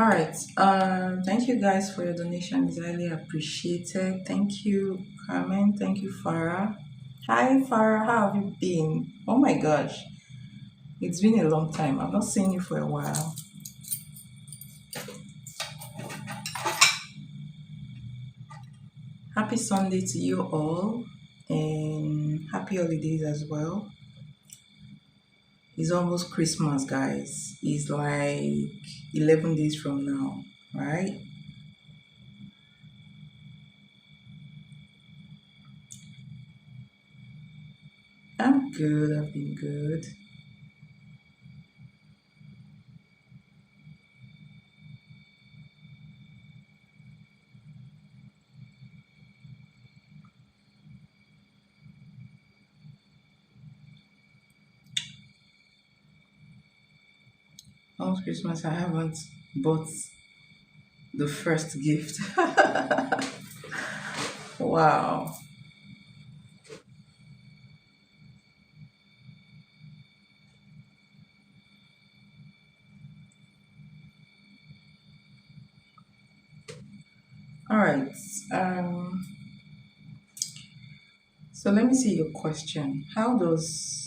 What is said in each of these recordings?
All right. Thank you guys for your donation. It's highly appreciated. Thank you, Carmen. Thank you, Farah. Hi, Farah. How have you been? Oh my gosh, it's been a long time. I've not seen you for a while. Happy Sunday to you all, and happy holidays as well. It's almost Christmas, guys. It's like 11 days from now, right? I'm good. I've been good. Almost Christmas. I haven't bought the first gift. Wow. All right. Um, so let me see your question. How does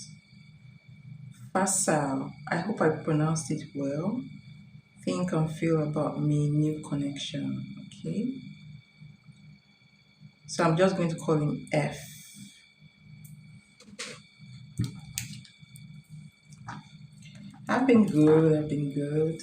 facile, I hope I pronounced it well, think and feel about me, new connection? Okay. So I'm just going to call him F. I've been good. I've been good.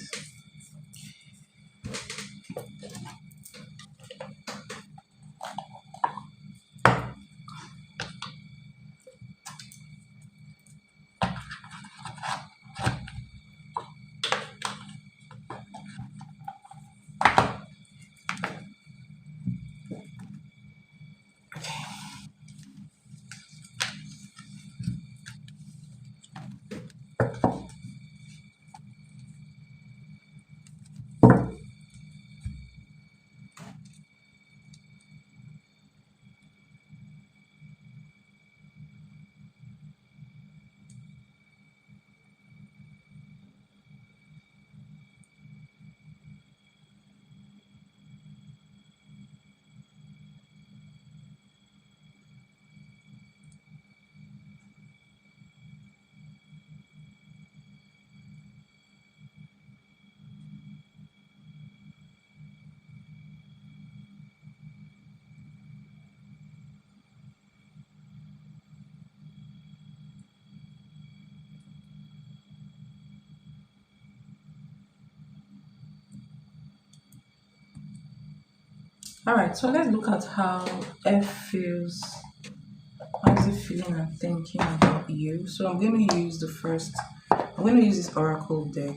All right. So let's look at how F feels. How is it feeling and thinking about you? So I'm going to use the first. I'm going to use this Oracle deck,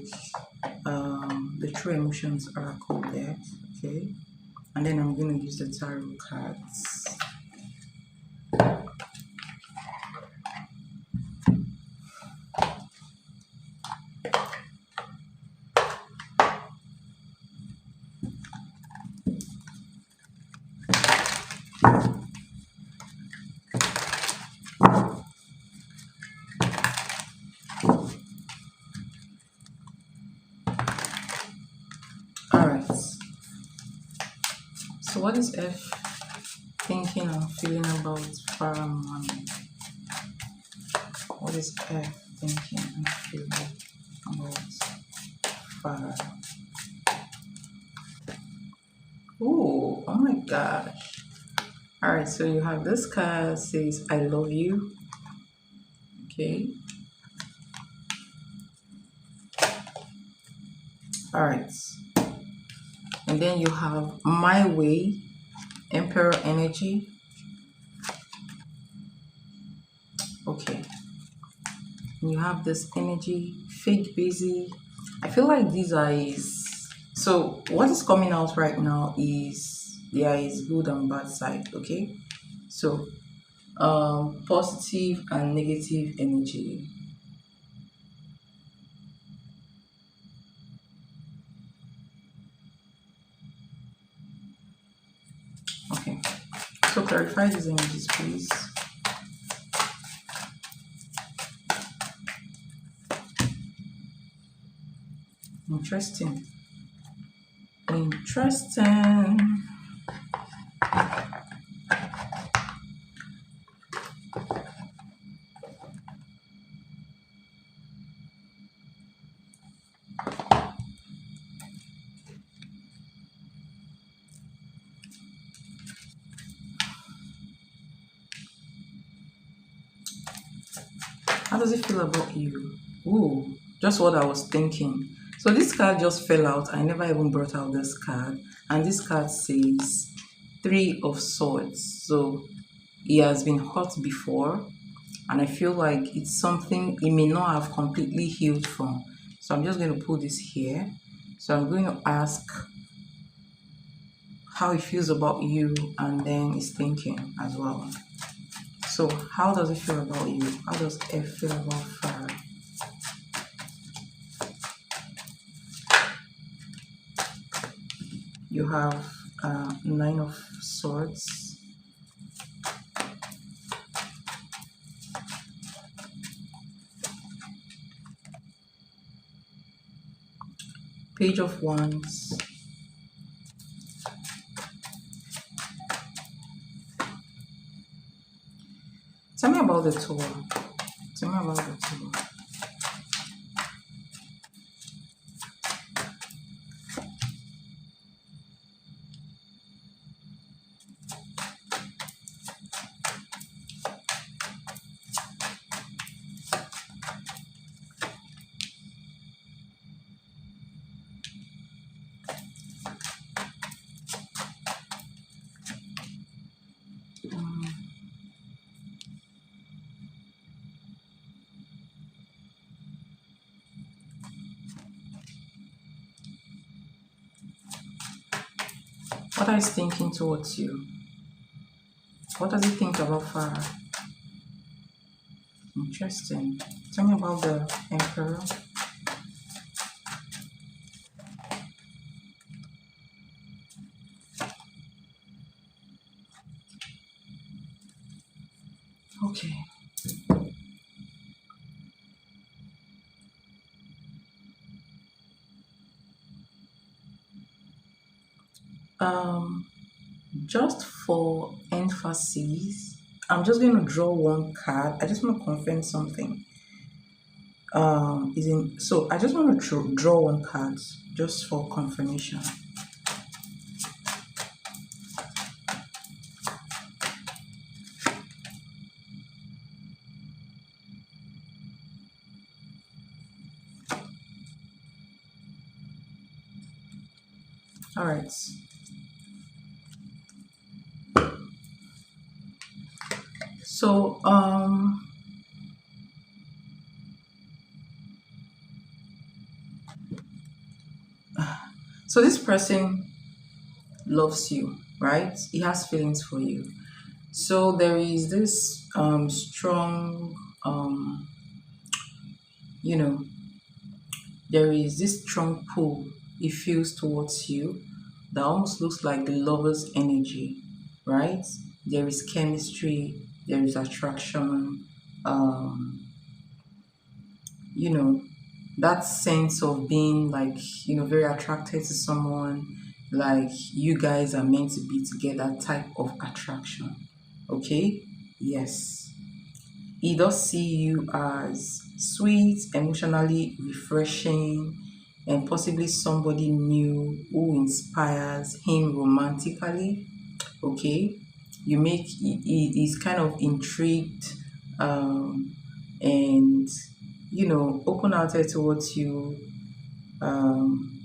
the True Emotions Oracle deck. Okay. And then I'm going to use the tarot cards. All right. So what is F thinking and feeling about Farah Mohammed? What is F thinking and feeling about Farah? Ooh, oh my gosh. All right, so you have this card says I love you. Okay. All right. And then you have my way, Emperor energy. Okay. And you have this energy, fake busy. I feel like these are is so what is coming out right now is there is good and bad side, okay? So positive and negative energy. Okay. So clarify these energies, please. Interesting. Interesting. How does it feel about you? Ooh, just what I was thinking. So this card just fell out. I never even brought out this card. And this card says Three of Swords. So he has been hurt before. And I feel like it's something he may not have completely healed from. So I'm just going to put this here. So I'm going to ask how he feels about you and then his thinking as well. So how does it feel about you? How does it feel about Farah? You have Nine of Swords, Page of Wands, tell me about the tour. Tell me about the tour. What are you thinking towards you? What does he think about Farah? Interesting. Tell me about the Emperor. Okay. Um, just for emphasis, I'm just going to draw one card. I just want to confirm something. So I just want to draw one card just for confirmation. All right. So so this person loves you, right? He has feelings for you. So there is this strong you know, there is this strong pull he feels towards you that almost looks like the lover's energy, right? There is chemistry, there is attraction, um, you know, that sense of being like, very attracted to someone, like you guys are meant to be together type of attraction. Okay? Yes. He does see you as sweet, emotionally refreshing, and possibly somebody new who inspires him romantically. Okay, you make he's kind of intrigued, and open-hearted towards you. Um,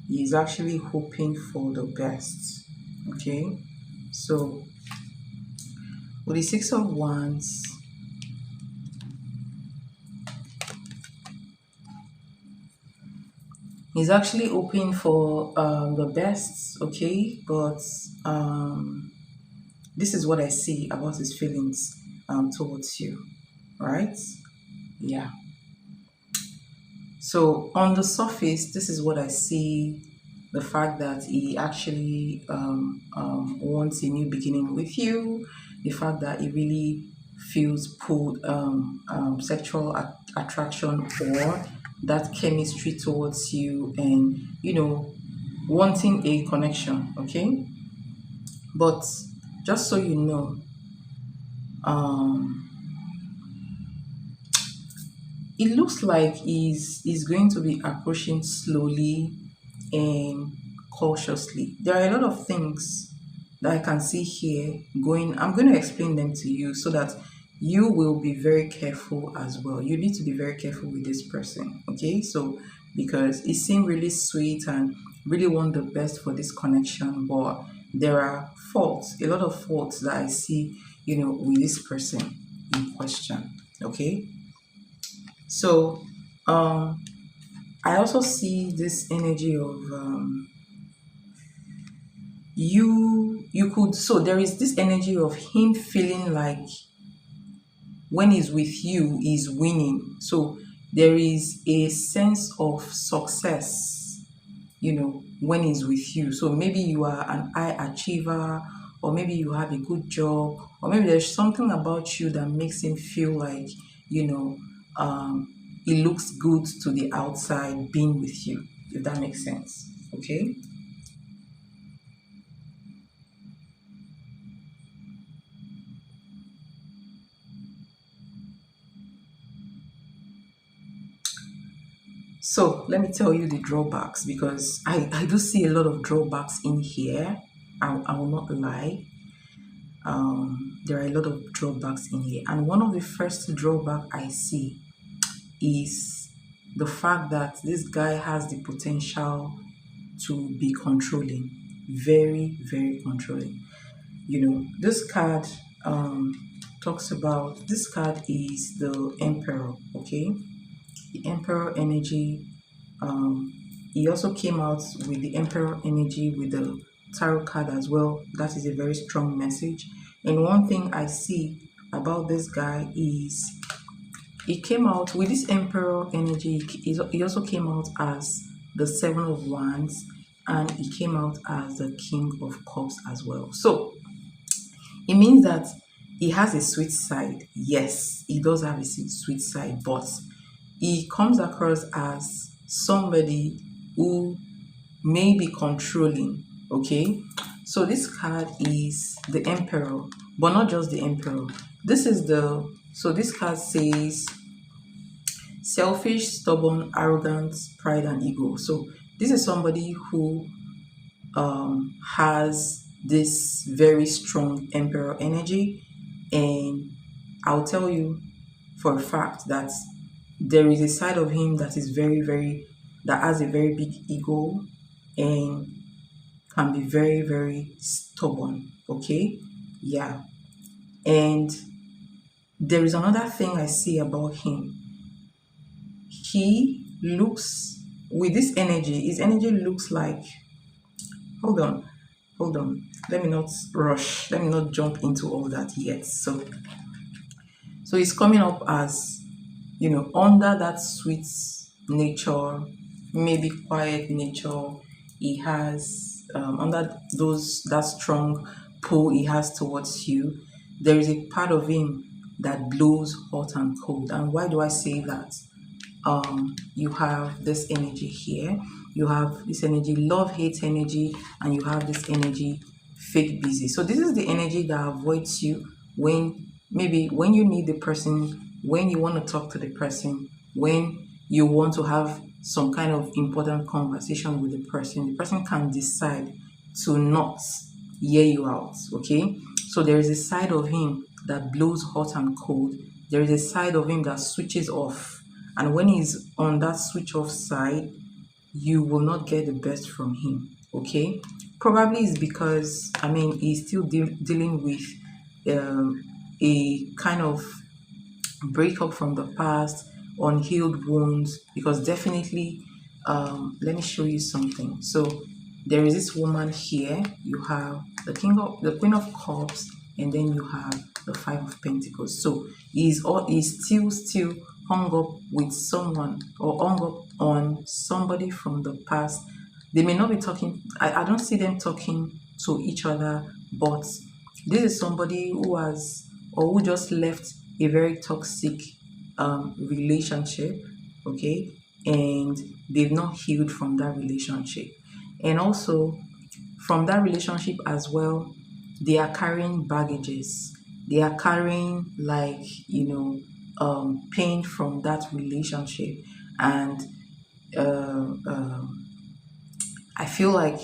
he's actually hoping for the best. Okay, so with the Six of Wands, he's actually hoping for the best, okay? But this is what I see about his feelings towards you, right? Yeah. So on the surface, this is what I see. The fact that he actually wants a new beginning with you, the fact that he really feels pulled sexual attraction or that chemistry towards you, and wanting a connection, okay? But just so you know, um it looks like he's going to be approaching slowly and cautiously. There are a lot of things that I can see here going. I'm going to explain them to you so that you will be very careful as well. You need to be very careful with this person, okay? So because it seemed really sweet and really want the best for this connection, but there are faults, a lot of faults that I see, with this person in question, okay? So I also see this energy of you could, so there is this energy of him feeling like when he's with you he's winning. So there is a sense of success, when he's with you. So maybe you are an high achiever, or maybe you have a good job, or maybe there's something about you that makes him feel like, you know it looks good to the outside being with you, if that makes sense. Okay. So let me tell you the drawbacks, because I do see a lot of drawbacks in here. I will not lie. There are a lot of drawbacks in here, and one of the first drawback I see is the fact that this guy has the potential to be controlling, very, very controlling. This card talks about, this card is the Emperor, okay? The Emperor energy. He also came out with the Emperor energy with the tarot card as well. That is a very strong message. And one thing I see about this guy is he came out with this Emperor energy. He also came out as the Seven of Wands, and he came out as the King of Cups as well. So it means that he has a sweet side. Yes, he does have a sweet side, but he comes across as somebody who may be controlling. Okay, so this card is the Emperor, but not just the Emperor. This card says selfish, stubborn, arrogant, pride, and ego. So this is somebody who has this very strong Emperor energy, and I'll tell you for a fact that there is a side of him that is very, very, that has a very big ego and can be very, very stubborn. Okay, yeah. And there is another thing I see about him. He looks, with this energy, his energy looks like, hold on, let me not rush, let me not jump into all that yet. So he's coming up as, under that sweet nature, maybe quiet nature he has, under that strong pull he has towards you, there is a part of him that blows hot and cold. And why do I say that? You have this energy here, you have this energy love hate energy, and you have this energy fake busy. So this is the energy that avoids you when you need the person, when you want to talk to the person, when you want to have some kind of important conversation with the person can decide to not hear you out. Okay, so there is a side of him that blows hot and cold, there is a side of him that switches off, and when he's on that switch off side, you will not get the best from him. Okay, probably it's because he's still dealing with a kind of breakup from the past, unhealed wounds, because definitely let me show you something. So there is this woman here, you have the Queen of Cups, and then you have the Five of Pentacles. So he's still hung up with someone, or hung up on somebody from the past. They may not be talking, I don't see them talking to each other, but this is somebody who has, or who just left a very toxic relationship, okay, and they've not healed from that relationship. And also from that relationship as well, they are carrying baggages. They are carrying, like, pain from that relationship. And uh, um, I feel like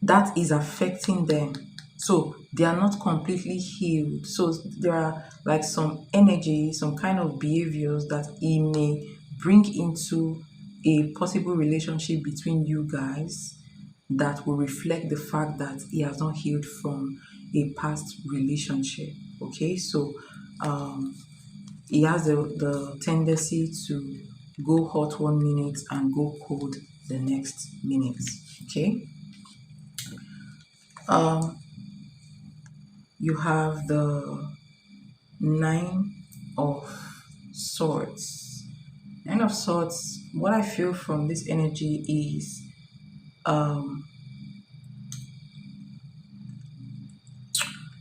that is affecting them. So they are not completely healed. So there are like some energy, some kind of behaviors that he may bring into a possible relationship between you guys that will reflect the fact that he has not healed from a past relationship. Okay, so um, he has the tendency to go hot 1 minute and go cold the next minute. Okay. Um, you have the Nine of Swords. Nine of Swords, what I feel from this energy is um,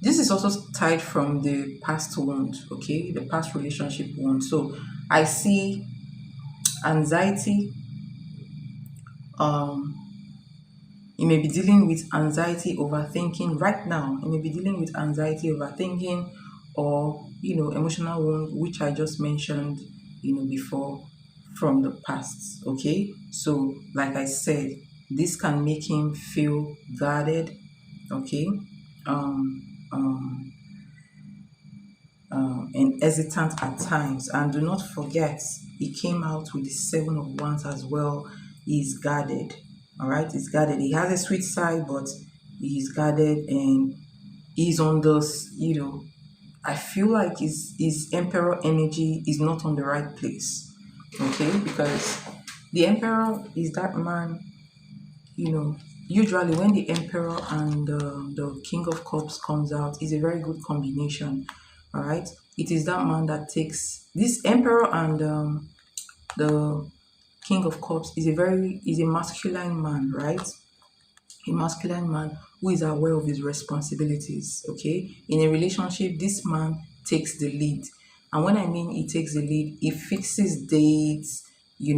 this is also tied from the past wound, okay, the past relationship wound. So I see anxiety. Um, you may be dealing with anxiety, overthinking right now. You may be dealing with anxiety, overthinking, or emotional wound, which I just mentioned, before, from the past. Okay, so like I said, this can make him feel guarded. Okay, um, um, and hesitant at times. And do not forget, he came out with the Seven of Wands as well. He's guarded. All right, he's guarded. He has a sweet side, but he's guarded, and he's on this. I feel like his Emperor energy is not on the right place. Okay, because the Emperor is that man. Usually when the Emperor and the King of Cups comes out, is a very good combination. All right, it is that man that takes this Emperor and the King of Cups is a masculine man, right? A masculine man who is aware of his responsibilities. Okay, in a relationship, this man takes the lead, and when I mean he takes the lead, he fixes dates. He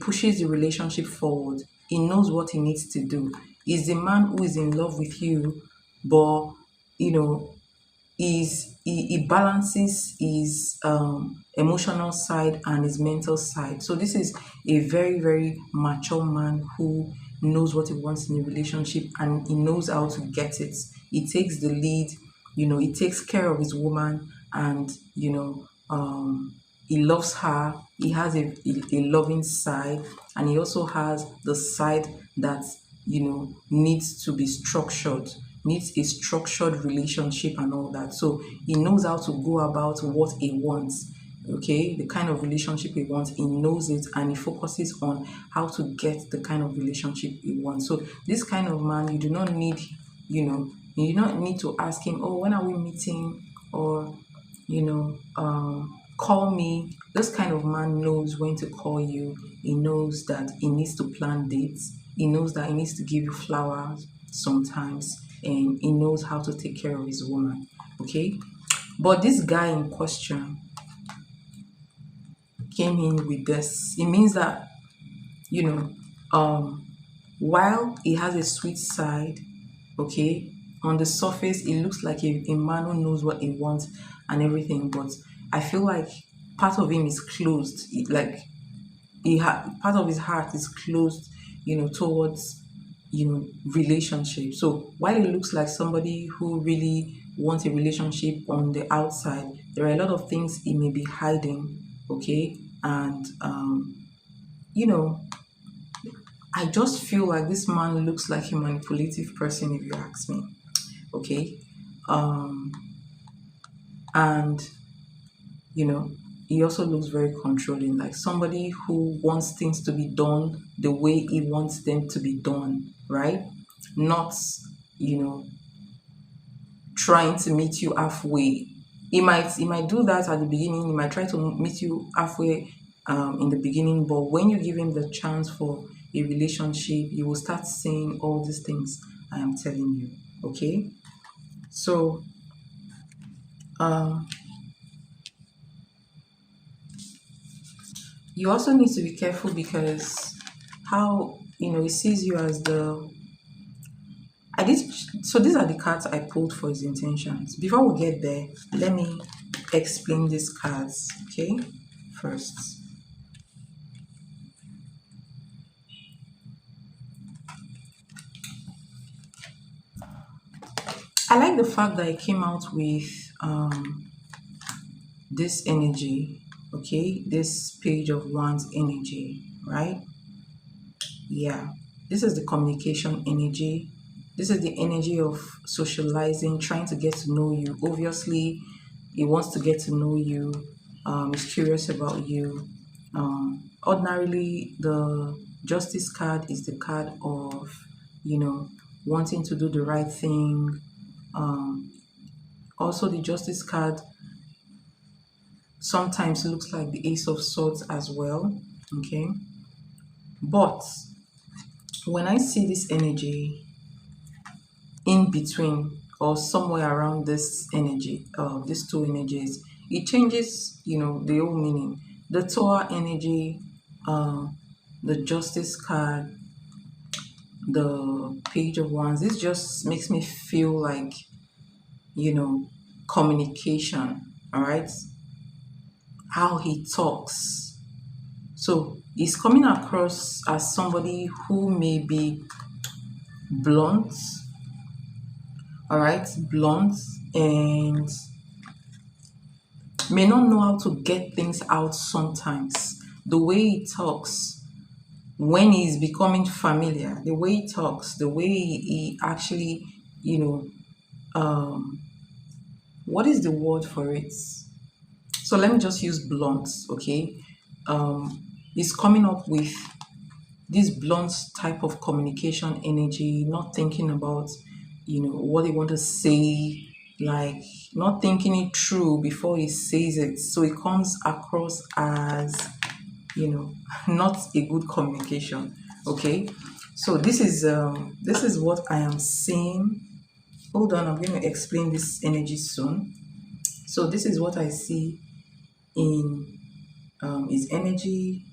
pushes the relationship forward. He knows what he needs to do. He's the man who is in love with you, but you know he balances his emotional side and his mental side. So this is a very, very mature man who knows what he wants in a relationship, and he knows how to get it. He takes the lead. He takes care of his woman, and he loves her. He has a loving side, and he also has the side that needs to be structured, needs a structured relationship and all that. So he knows how to go about what he wants. Okay, the kind of relationship he wants, he knows it, and he focuses on how to get the kind of relationship he wants. So this kind of man, you do not need, you do not need to ask him, oh, when are we meeting, or call me. This kind of man knows when to call you. He knows that he needs to plan dates. He knows that he needs to give you flowers sometimes, and he knows how to take care of his woman. Okay, but this guy in question came in with this. It means that you know while he has a sweet side, okay, on the surface it looks like a man who knows what he wants and everything, but I feel like part of him is closed. Like part of his heart is closed, towards relationship. So while it looks like somebody who really wants a relationship on the outside, there are a lot of things he may be hiding. Okay, and you know I just feel like this man looks like a manipulative person, if you ask me. Okay, um and he also looks very controlling, like somebody who wants things to be done the way he wants them to be done, right? Not, you know, trying to meet you halfway. He might do that at the beginning. He might try to meet you halfway in the beginning, but when you give him the chance for a relationship, you will start saying all these things I am telling you. Okay, so um you also need to be careful, because how he sees you as the I did so these are the cards I pulled for his intentions. Before we get there, let me explain these cards, okay? First. I like the fact that I came out with this energy, okay? This page of wands energy, right? Yeah. This is the communication energy. This is the energy of socializing, trying to get to know you. Obviously, he wants to get to know you. He's curious about you. Ordinarily, the justice card is the card of, wanting to do the right thing. Also, the justice card sometimes looks like the ace of swords as well. Okay. But when I see this energy in between or somewhere around this energy, these two energies, it changes, the whole meaning. The Tower energy, uh, the Justice card, the Page of Wands, this just makes me feel like, you know, communication, all right? How he talks. So he's coming across as somebody who may be blunt, all right, blunt, and may not know how to get things out sometimes. The way he talks, when he's becoming familiar, the way he talks, the way he actually, you know, what is the word for it? So let me just use blunt, okay? He's coming up with this blunt type of communication energy, not thinking about, what they want to say, like not thinking it through before he says it. So it comes across as, not a good communication. Okay. So this is what I am seeing. Hold on, I'm going to explain this energy soon. So this is what I see in his energy.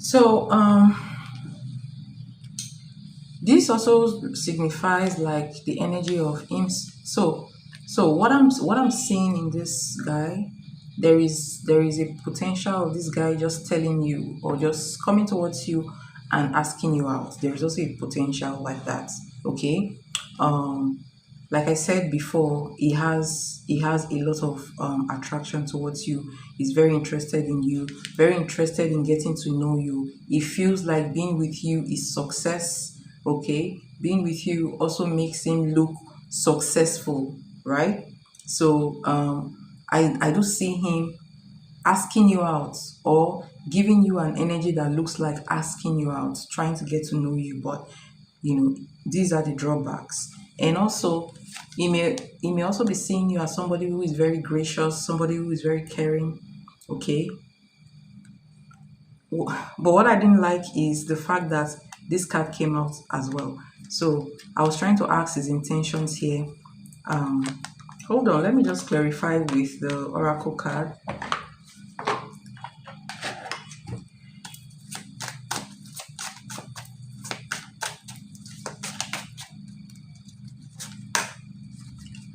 So this also signifies like the energy of him. So what I'm seeing in this guy, there is a potential of this guy just telling you or just coming towards you and asking you out. There's also a potential like that. Okay. Um like I said before, he has a lot of attraction towards you. He's very interested in you, very interested in getting to know you. He feels like being with you is success. Okay, being with you also makes him look successful, right? So I do see him asking you out or giving you an energy that looks like asking you out, trying to get to know you. But these are the drawbacks. And also he may also be seeing you as somebody who is very gracious, somebody who is very caring. Okay. But what I didn't like is the fact that this card came out as well. So I was trying to ask his intentions here. um Hold on, let me just clarify with the oracle card.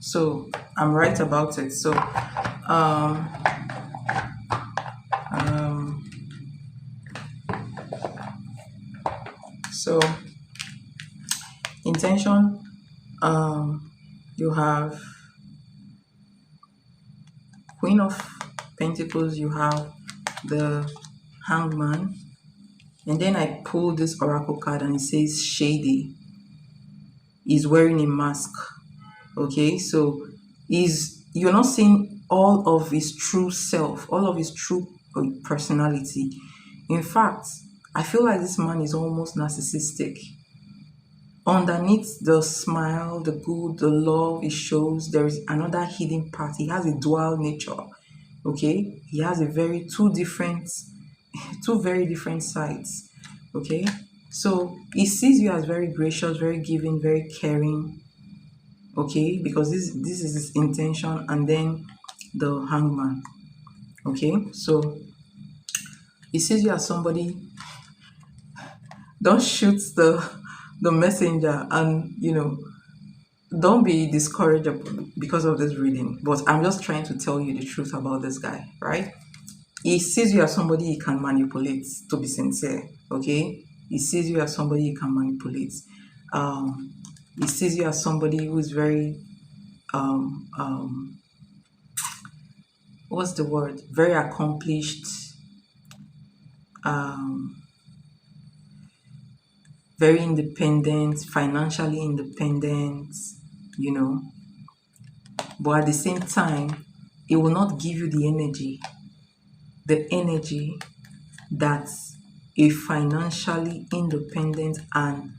So I'm right about it. So um um so intention, you have Queen of Pentacles, you have the Hangman, And then I pulled this oracle card and it says shady. He's wearing a mask. Okay, so you're not seeing all of his true self, all of his true personality. In fact, I feel like this man is almost narcissistic. Underneath the smile, the good, the love he shows, there is another hidden part. He has a dual nature. Okay, he has a very two different, two very different sides. Okay, so he sees you as very gracious, very giving, very caring. Okay, because this is his intention. And then the hangman. Okay, so he sees you as somebody. Don't shoot the messenger, and don't be discouraged because of this reading, but I'm just trying to tell you the truth about this guy, right? He sees you as somebody he can manipulate, to be sincere. Okay, he sees you as somebody he can manipulate. um he sees you as somebody who is very um um what's the word, very accomplished, um very independent, financially independent, you know but at the same time, it will not give you the energy that a financially independent and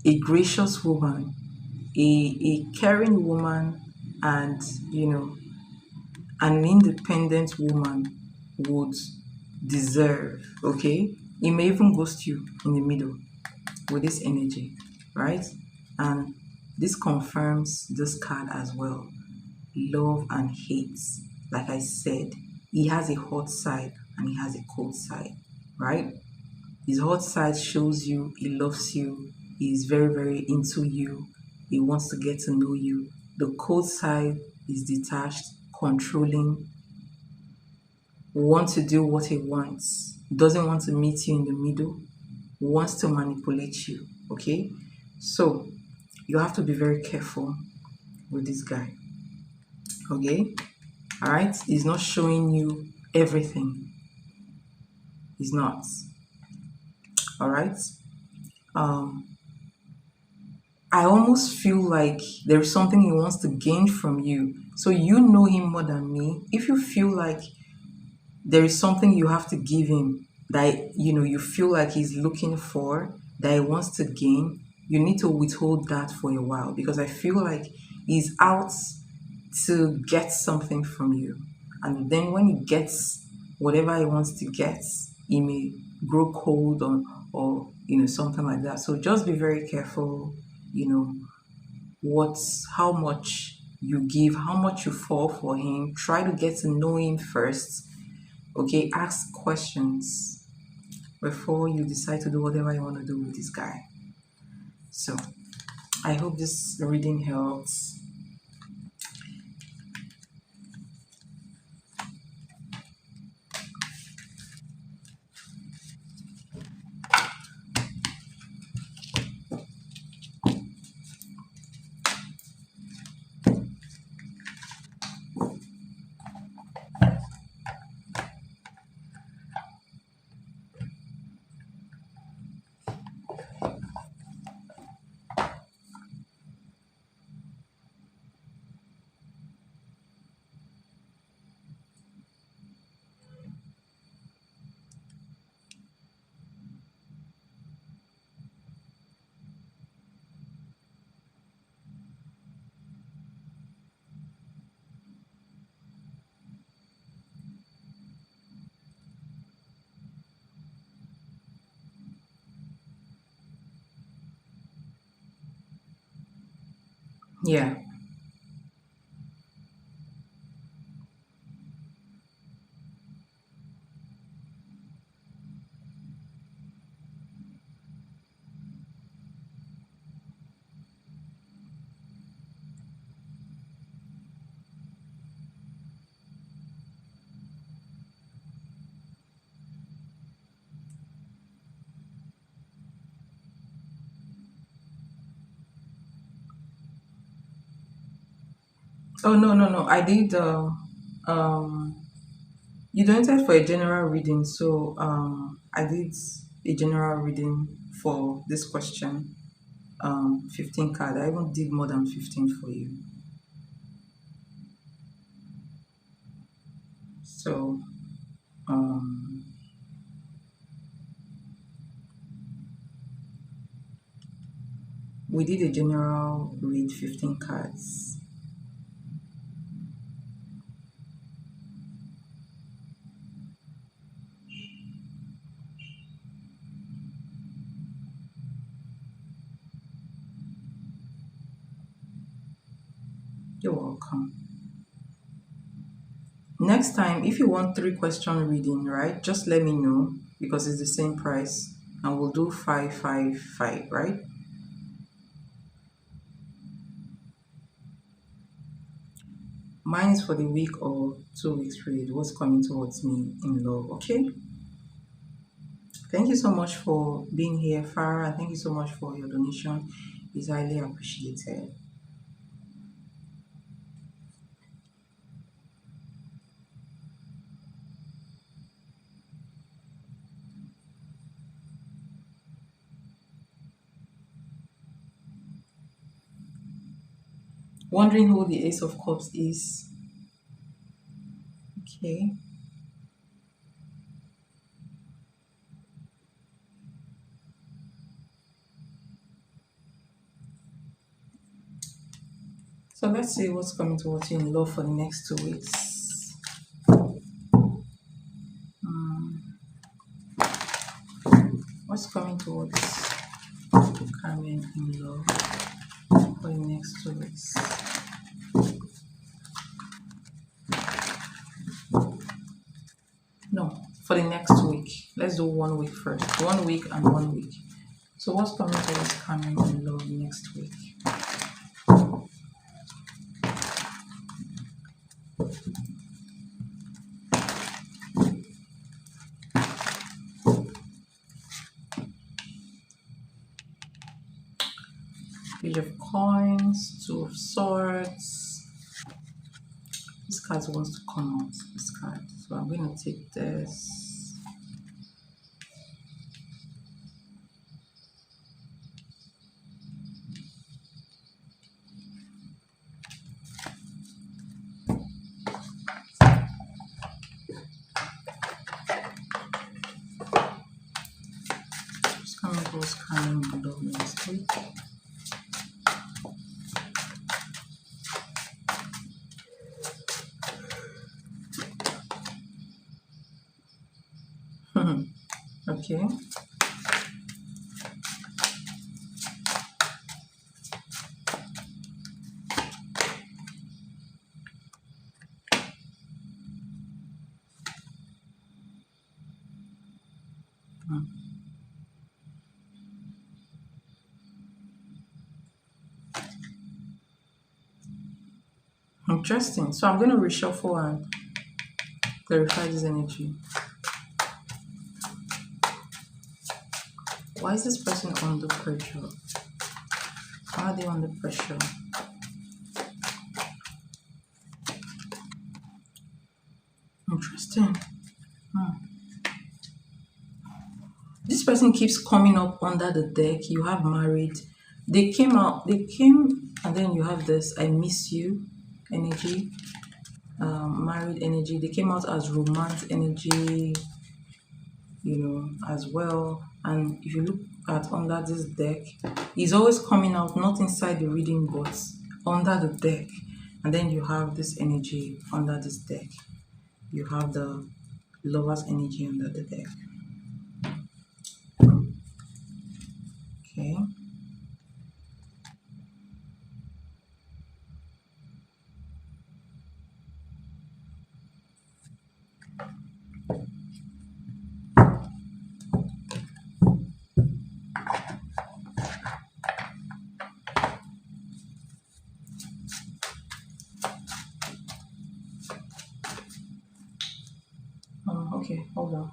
a gracious woman, a caring woman, and an independent woman would deserve. Okay, it may even ghost you in the middle with this energy, right? And this confirms this card as well. Love and hate. Like I said, he has a hot side and he has a cold side, right? His hot side shows you he loves you, he's very, very into you, he wants to get to know you. The cold side is detached, controlling, wants to do what he wants, doesn't want to meet you in the middle, wants to manipulate you. Okay, so you have to be very careful with this guy. Okay, all right, he's not showing you everything, he's not. All right, um I almost feel like there's something he wants to gain from you, so you know him more than me. If you feel like there is something you have to give him that you feel like he's looking for, that he wants to gain, you need to withhold that for a while, because I feel like he's out to get something from you. And then when he gets whatever he wants to get, he may grow cold, or something like that. So just be very careful, you know, how much you give, how much you fall for him. Try to get to know him first. Okay, ask questions before you decide to do whatever you want to do with this guy. So I hope this reading helps. Yeah. Oh, no, no, no. I did. Um, you donated for a general reading, so I did a general reading for this question, 15 card. I even did more than 15 for you. So we did a general read 15 cards. You're welcome. Next time, if you want 3-question reading, right, just let me know, because it's the same price, and we'll do 555, right? Mine is for the week or 2 weeks read. What's coming towards me in love? Okay. Thank you so much for being here, Farah. Thank you so much for your donation. It's highly appreciated. Wondering who the Ace of Cups is? Okay. So let's see what's coming towards you in love for the next 2 weeks. What's coming towards Carmen in love for the next 2 weeks? No, for the next week. Let's do 1 week first. 1 week and 1 week. So what's coming towards Carmen in love next week? Page of Coins, 2 of Swords. This card wants to come out. This card. So I'm going to take this. Just coming towards Carmen in love next week. Okay. Interesting. So I'm going to reshuffle and clarify this energy. Why is this person under pressure? Why are they under pressure? Interesting. This person keeps coming up under the deck. You have married. They came, and then you have this I miss you energy, married energy. They came out as romance energy, as well. And if you look at under this deck, he's always coming out not inside the reading, but under the deck. And then you have this energy under this deck. You have the Lover's energy under the deck. Okay. Okay, hold on.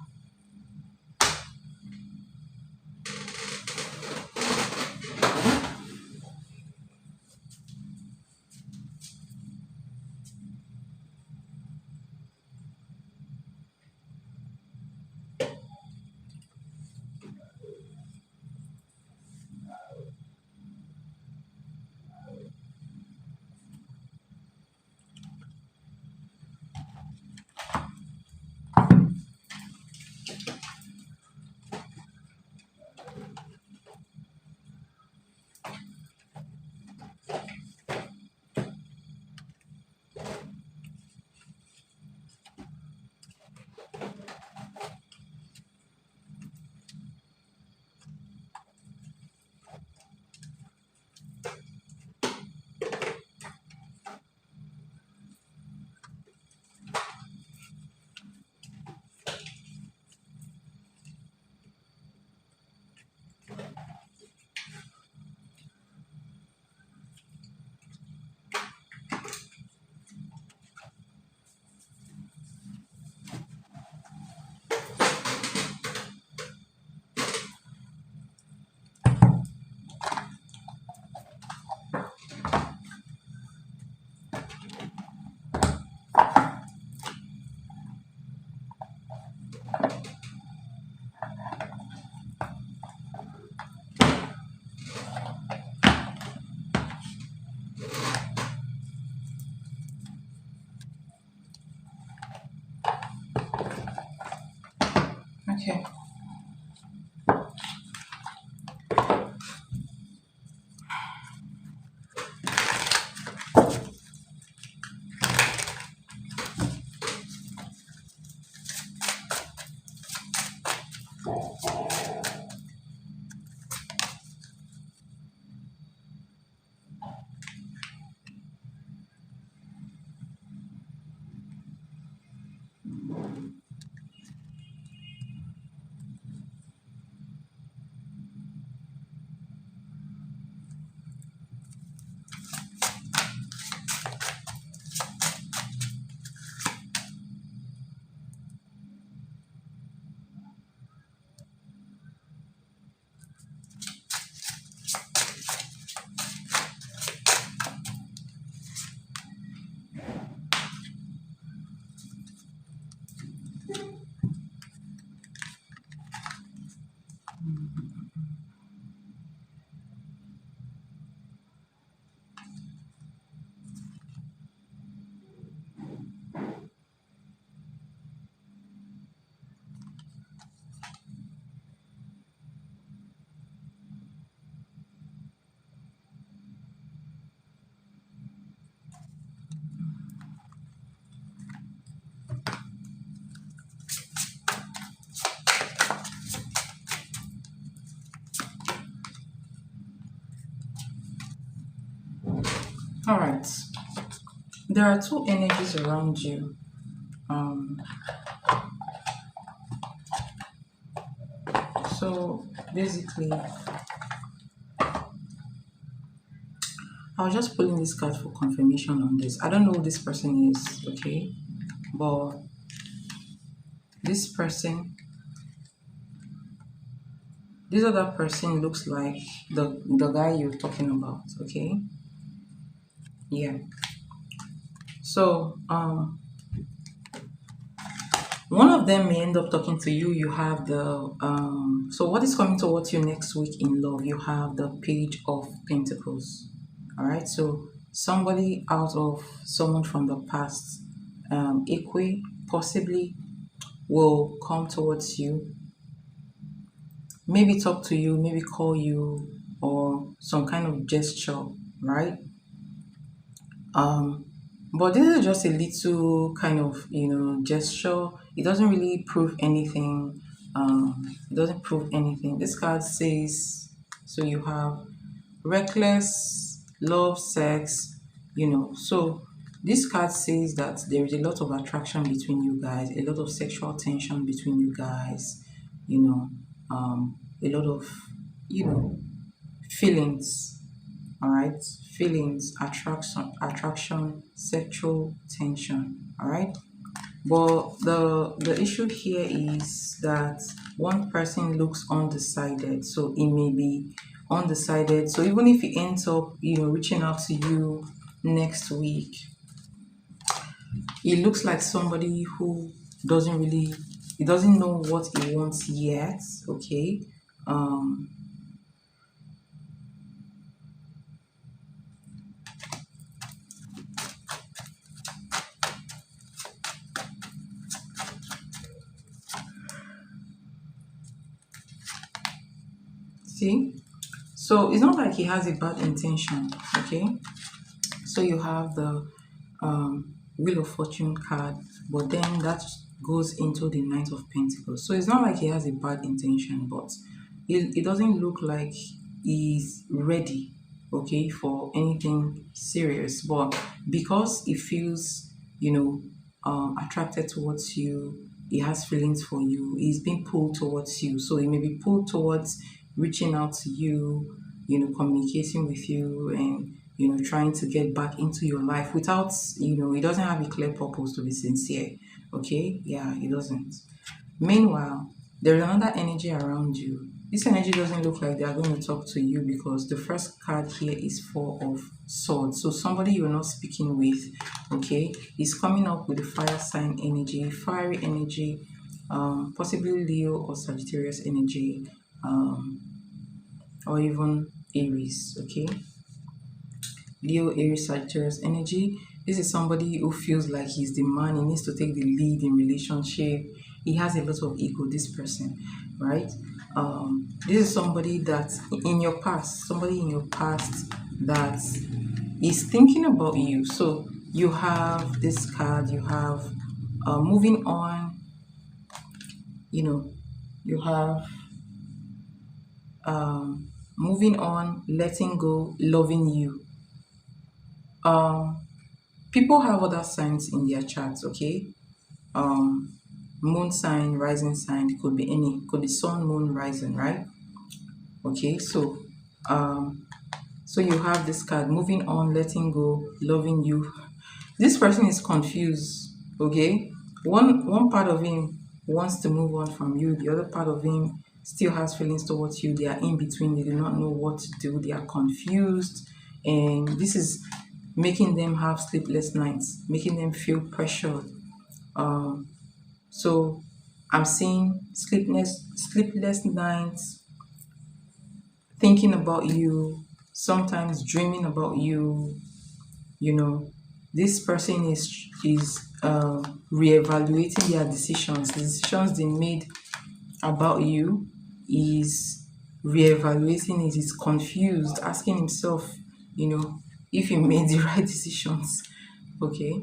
Okay. All right. There are two energies around you. Um, so basically, I was just pulling this card for confirmation on this. I don't know who this person is, okay? But this person, this other person looks like the guy you're talking about, okay? Yeah. So one of them may end up talking to you. You have the so what is coming towards you next week in love? You have the Page of Pentacles. All right. So somebody out of someone from the past, equi possibly will come towards you. Maybe talk to you. Maybe call you or some kind of gesture. Right. Um, but this is just a little kind of, gesture. It doesn't really prove anything. It doesn't prove anything. This card says, so you have reckless love, sex, So this card says that there is a lot of attraction between you guys, a lot of sexual tension between you guys, you know, a lot of, feelings. All right, feelings, attraction, sexual tension. All right, but the issue here is that one person looks undecided, so it may be undecided. So even if he ends up reaching out to you next week, it looks like somebody who doesn't really, he doesn't know what he wants yet. Okay. um See, so it's not like he has a bad intention, okay? So you have the Wheel of Fortune card, but then that goes into the Knight of Pentacles. So it's not like he has a bad intention, but it doesn't look like he's ready, okay, for anything serious. But because he feels, attracted towards you, he has feelings for you, he's being pulled towards you. So he may be pulled towards reaching out to you, communicating with you, and trying to get back into your life without, he doesn't have a clear purpose to be sincere. Okay, yeah, he doesn't. Meanwhile, there's another energy around you. This energy doesn't look like they are going to talk to you because the first card here is Four of Swords. So somebody you're not speaking with, okay, is coming up with a fire sign energy, fiery energy, possibly Leo or Sagittarius energy, or even Aries, okay? Leo, Aries, Sagittarius energy. This is somebody who feels like he's the man. He needs to take the lead in relationship. he has a lot of ego, this person, right? This is somebody that in your past, somebody in your past that is thinking about you. So you have this card, you have moving on, you know, you have moving on, letting go, loving you. Um, People have other signs in their charts, okay? Um, Moon sign, rising sign, it could be any, could be sun, moon, rising, right? Okay, um, so you have this card, moving on, letting go, loving you. This person is confused, okay? One part of him wants to move on from you, the other part of him still has feelings towards you. They are in between, they do not know what to do, they are confused, and this is making them have sleepless nights, making them feel pressured. Um, so I'm seeing sleepless nights, thinking about you, sometimes dreaming about you. You know, this person is reevaluating their decisions. The decisions they made about you is reevaluating it. He's confused, asking himself, you know, if he made the right decisions. Okay,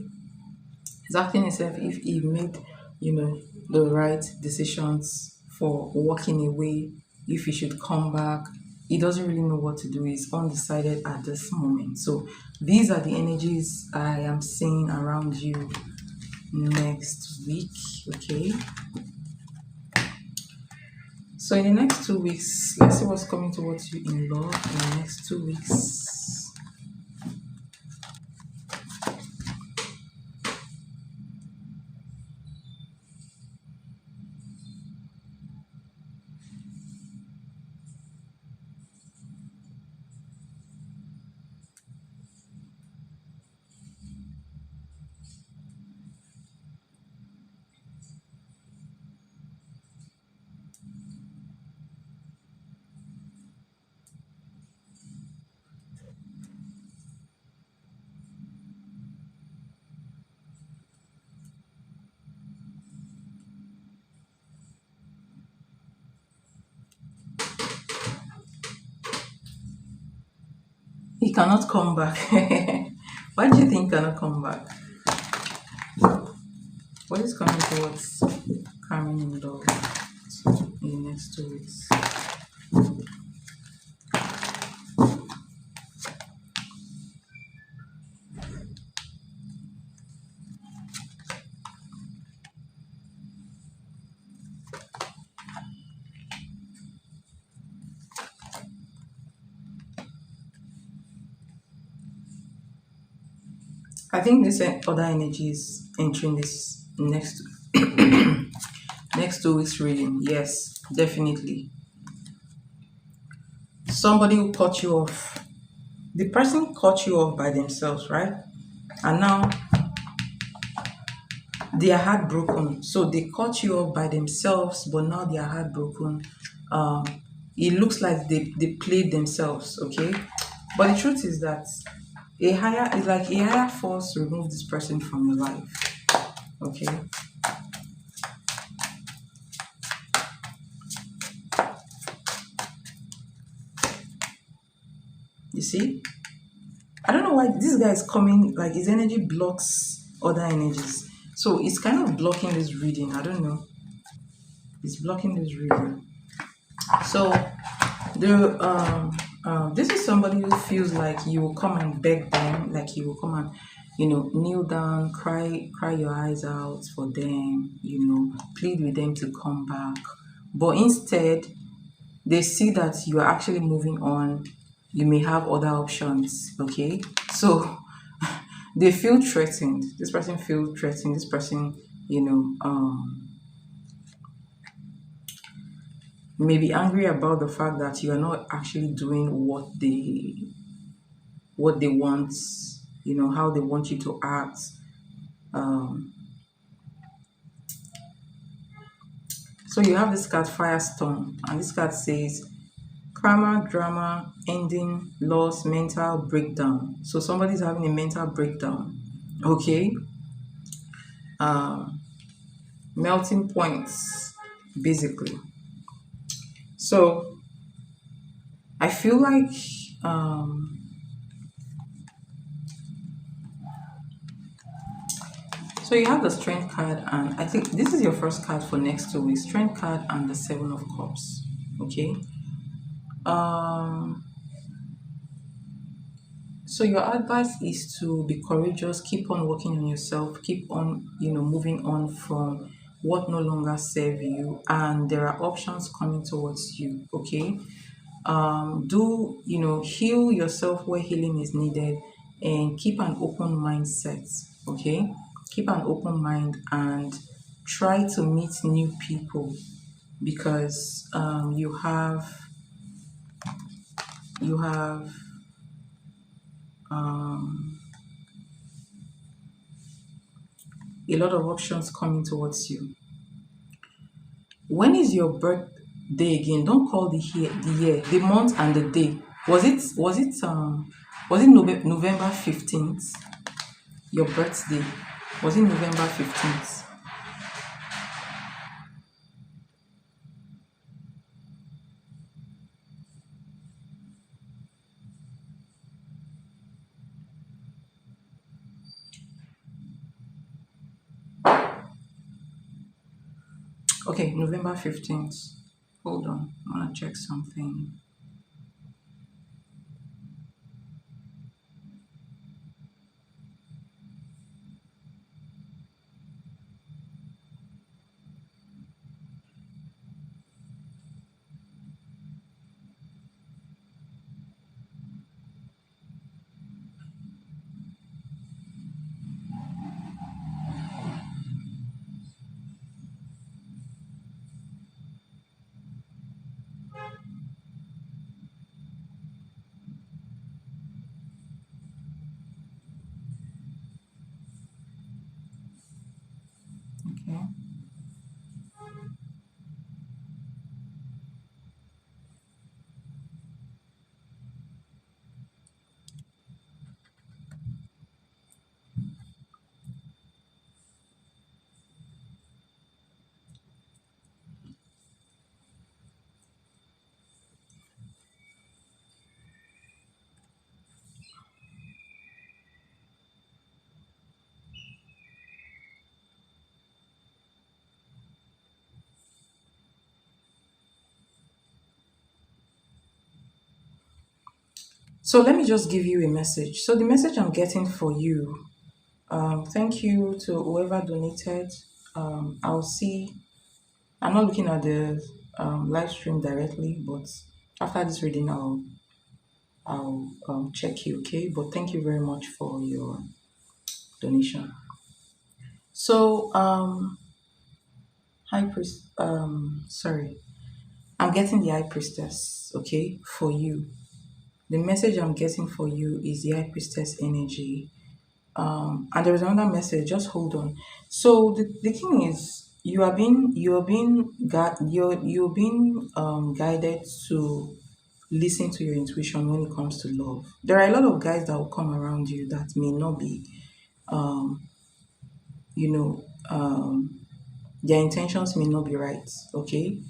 he's asking himself if he made, you know, the right decisions for walking away, if he should come back. He doesn't really know what to do. He's undecided at this moment. So these are the energies I am seeing around you next week. Okay. So in the next 2 weeks, let's see what's coming towards you in love in the next 2 weeks. He cannot come back. Why do you think he cannot come back? What is coming towards Carmen in love in the next 2 weeks? I think this other energy is entering this next 2 weeks reading. Yes, definitely. Somebody who cut you off. The person cut you off by themselves, right? And now they are heartbroken. So they cut you off by themselves, but now they are heartbroken. Um, it looks like they played themselves, okay? But the truth is that a higher force removed this person from your life. Okay. You see? I don't know why this guy is coming, like his energy blocks other energies. So it's kind of blocking this reading. I don't know. It's blocking this reading. So this is somebody who feels like you will come and beg them, like you will come and, you know, kneel down, cry your eyes out for them, you know, plead with them to come back. But instead, they see that you are actually moving on. You may have other options. Okay, so they feel threatened. This person feels threatened. This person, you know, may be angry about the fact that you are not actually doing what they want, you know, how they want you to act. So you have this card Firestorm, and this card says karma, drama, ending, loss, mental breakdown. So somebody's having a mental breakdown. Okay. melting points, basically. So I feel like um, so you have the strength card, and I think this is your first card for next 2 weeks. Strength card and the Seven of Cups. Okay. Um. So your advice is to be courageous, keep on working on yourself, keep on, moving on from what no longer serve you, and there are options coming towards you. Okay. Do heal yourself where healing is needed, and keep an open mindset. Okay. Keep an open mind and try to meet new people because you have um, a lot of options coming towards you. When is your birthday again? Don't call the year, the month and the day. Was it November 15th? Your birthday. Was it November 15th? Okay, November 15th. Hold on. I wanna check something. Okay. So let me just give you a message. So the message I'm getting for you, thank you to whoever donated. I'll see. I'm not looking at the live stream directly, but after this reading, I'll check you. Okay, but thank you very much for your donation. So high priest. Sorry, I'm getting the high priestess. Okay, for you. The message I'm getting for you is the high priestess energy. And there is another message. Just hold on. So the thing is, you're being guided to listen to your intuition when it comes to love. There are a lot of guys that will come around you that may not be, um, you know, their intentions may not be right. Okay.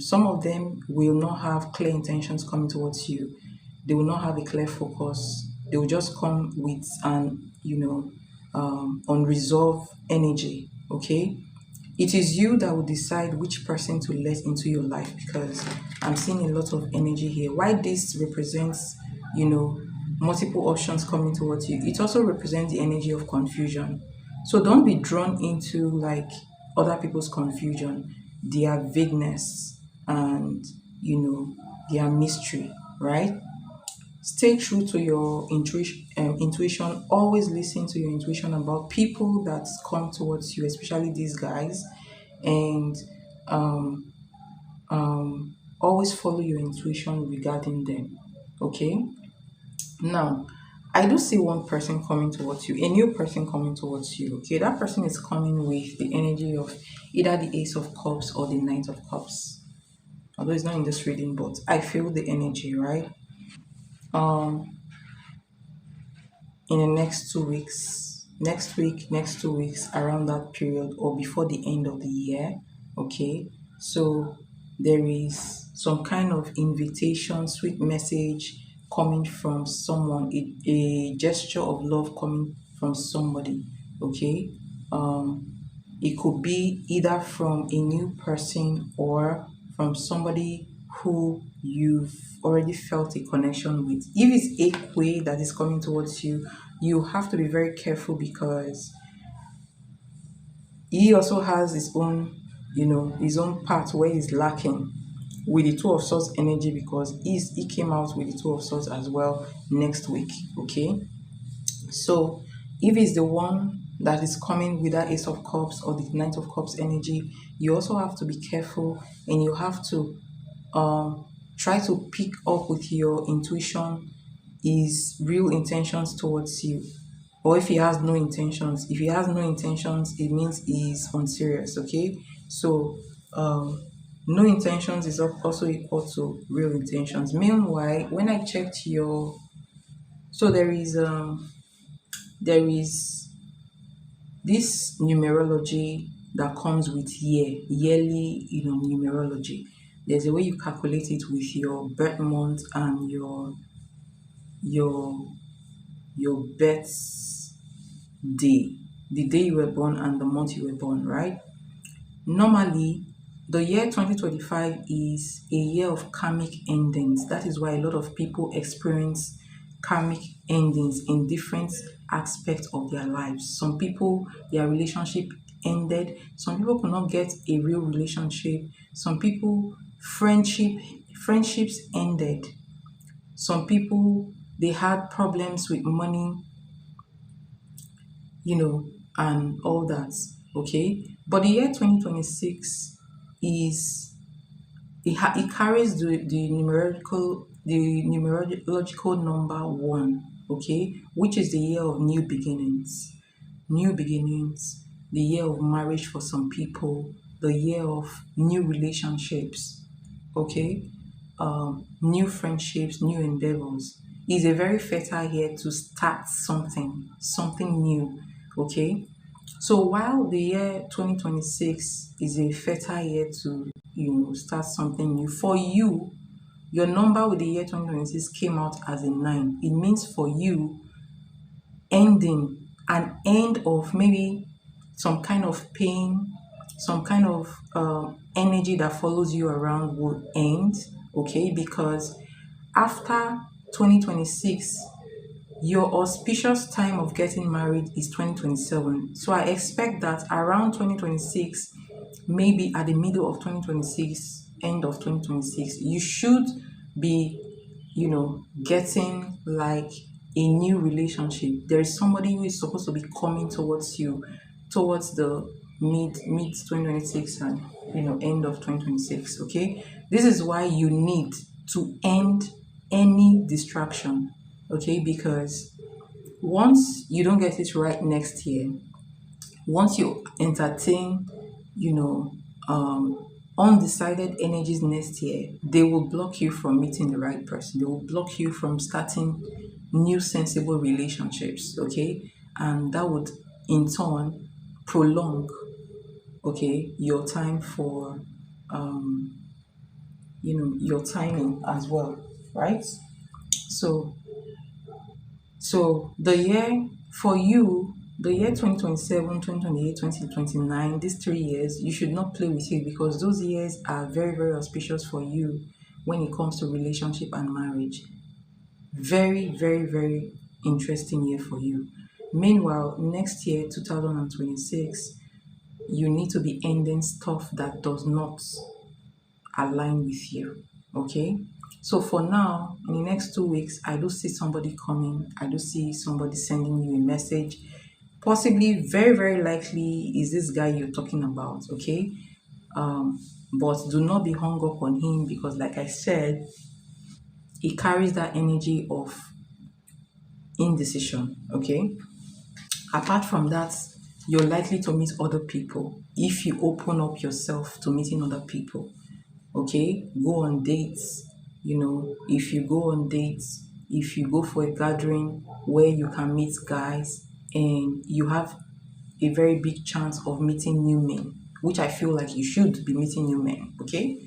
Some of them will not have clear intentions coming towards you. They will not have a clear focus. They will just come with an unresolved energy. Okay. It is you that will decide which person to let into your life, because I'm seeing a lot of energy here. Why this represents, you know, multiple options coming towards you, it also represents the energy of confusion. So don't be drawn into like other people's confusion, their vagueness, and their mystery, right? Stay true to your intuition. Always listen to your intuition about people that come towards you, especially these guys, and um, always follow your intuition regarding them. Okay. Now, I do see one person coming towards you, a new person coming towards you. Okay, that person is coming with the energy of either the Ace of Cups or the Knight of Cups. Although it's not in this reading, but I feel the energy, right? Um, in the next 2 weeks. next week, next 2 weeks, around that period, or before the end of the year. Okay, so there is some kind of invitation, sweet message coming from someone, a gesture of love coming from somebody. Okay, it could be either from a new person or from somebody who you've already felt a connection with. If it's a way that is coming towards you, you have to be very careful because he also has his own, his own part where he's lacking with the two of swords energy, because he came out with the two of swords as well next week. Okay, so if it's the one that is coming with that ace of cups or the knight of cups energy, you also have to be careful, and you have to try to pick up with your intuition his real intentions towards you. Or if he has no intentions, it means he's unserious. Okay, so no intentions is also equal to real intentions. Meanwhile, when I checked your, so there is this numerology that comes with yearly, numerology. There's a way you calculate it with your birth month and your birth day, the day you were born and the month you were born, right? Normally, the year 2025 is a year of karmic endings. That is why a lot of people experience karmic endings in different aspects of their lives. Some people, their relationship ended. Some people could not get a real relationship. Some people, friendships ended. Some people, they had problems with money, and all that. Okay, but the year 2026 is, it carries the numerological number one. Okay, which is the year of new beginnings. The year of marriage for some people, the year of new relationships. Okay, new friendships, new endeavors. Is a very fertile year to start something new. Okay, so while the year 2026 is a fertile year to, start something new for you, your number with the year 2026 came out as a 9. It means for you, ending, an end of maybe some kind of pain, some kind of energy that follows you around will end. Okay, because after 2026, your auspicious time of getting married is 2027. So I expect that around 2026, maybe at the middle of 2026, end of 2026, you should be, getting like a new relationship. There is somebody who is supposed to be coming towards you towards the mid 2026 and, end of 2026. Okay, this is why you need to end any distraction. Okay, because once you don't get it right next year, once you entertain, you know, undecided energies next year, they will block you from meeting the right person. They will block you from starting new sensible relationships. Okay, and that would in turn prolong, okay, your time for, your timing as well, right? So the year for you, the year 2027, 2028, 2029, these 3 years, you should not play with it, because those years are very, very auspicious for you when it comes to relationship and marriage. Very, very, very interesting year for you. Meanwhile, next year, 2026, you need to be ending stuff that does not align with you. Okay, so for now, in the next 2 weeks, I do see somebody coming. I do see somebody sending you a message. Possibly, very, very likely is this guy you're talking about. Okay, but do not be hung up on him, because like I said, he carries that energy of indecision. Okay, apart from that, you're likely to meet other people if you open up yourself to meeting other people. Okay, go on dates. If you go on dates, if you go for a gathering where you can meet guys, and you have a very big chance of meeting new men, which I feel like you should be meeting new men, okay?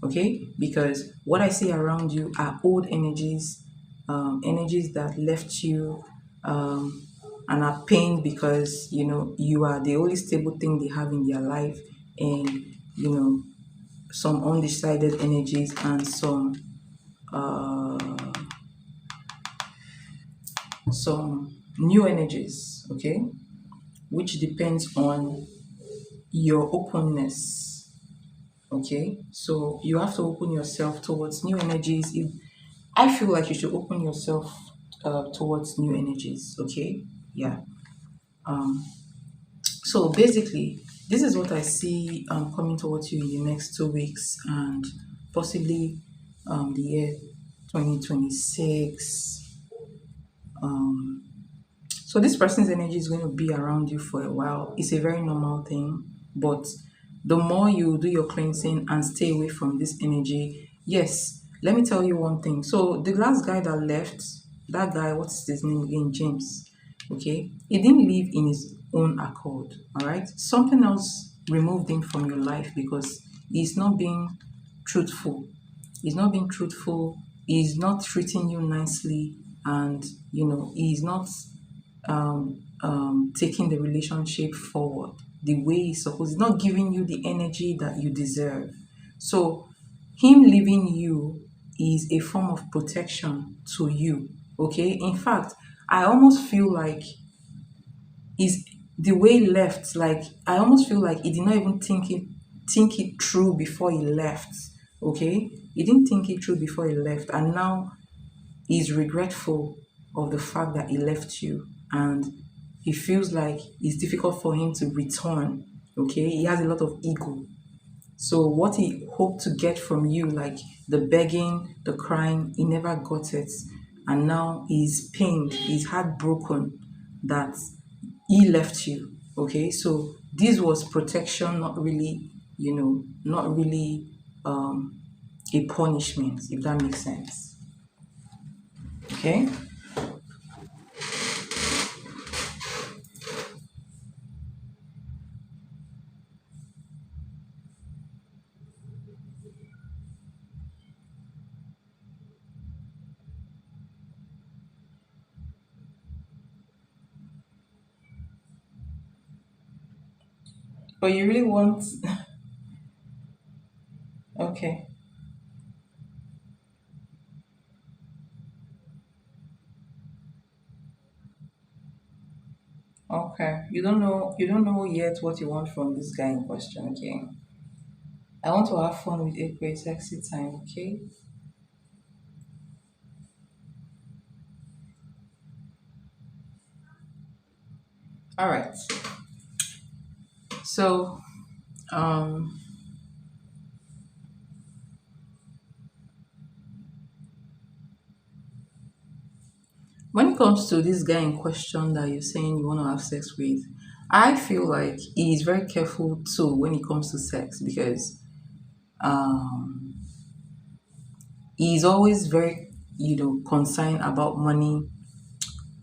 Okay? Because what I see around you are old energies, energies that left you, um, and are pained because you are the only stable thing they have in their life, and you know some undecided energies and uh, some new energies, okay, which depends on your openness. Okay, so you have to open yourself towards new energies. If I feel like you should open yourself towards new energies. Okay, yeah. Um, so basically, this is what I see coming towards you in the next 2 weeks and possibly the year 2026. Um, So this person's energy is going to be around you for a while. It's a very normal thing, but the more you do your cleansing and stay away from this energy, yes, let me tell you one thing. So the last guy that left, that guy, what's his name again? James. Okay, he didn't leave in his own accord. All right, something else removed him from your life because he's not being truthful. He's not being truthful. He's not treating you nicely, and he's not taking the relationship forward the way he's supposed. He's not giving you the energy that you deserve. So him leaving you is a form of protection to you. Okay. In fact, I almost feel like is the way he left. Like I almost feel like he did not even think it through before he left. Okay, he didn't think it through before he left, and now he's regretful of the fact that he left you, and he feels like it's difficult for him to return. Okay, he has a lot of ego. So what he hoped to get from you, like the begging, the crying, he never got it, and now he's pained, he's heartbroken that he left you. Okay, so this was protection, not really, not really a punishment, if that makes sense. Okay. But you really want, okay, okay. You don't know yet what you want from this guy in question, okay? I want to have fun with a great sexy time, okay? All right. So, um, when it comes to this guy in question that you're saying you want to have sex with, I feel like he is very careful too when it comes to sex because um, he's always very, concerned about money.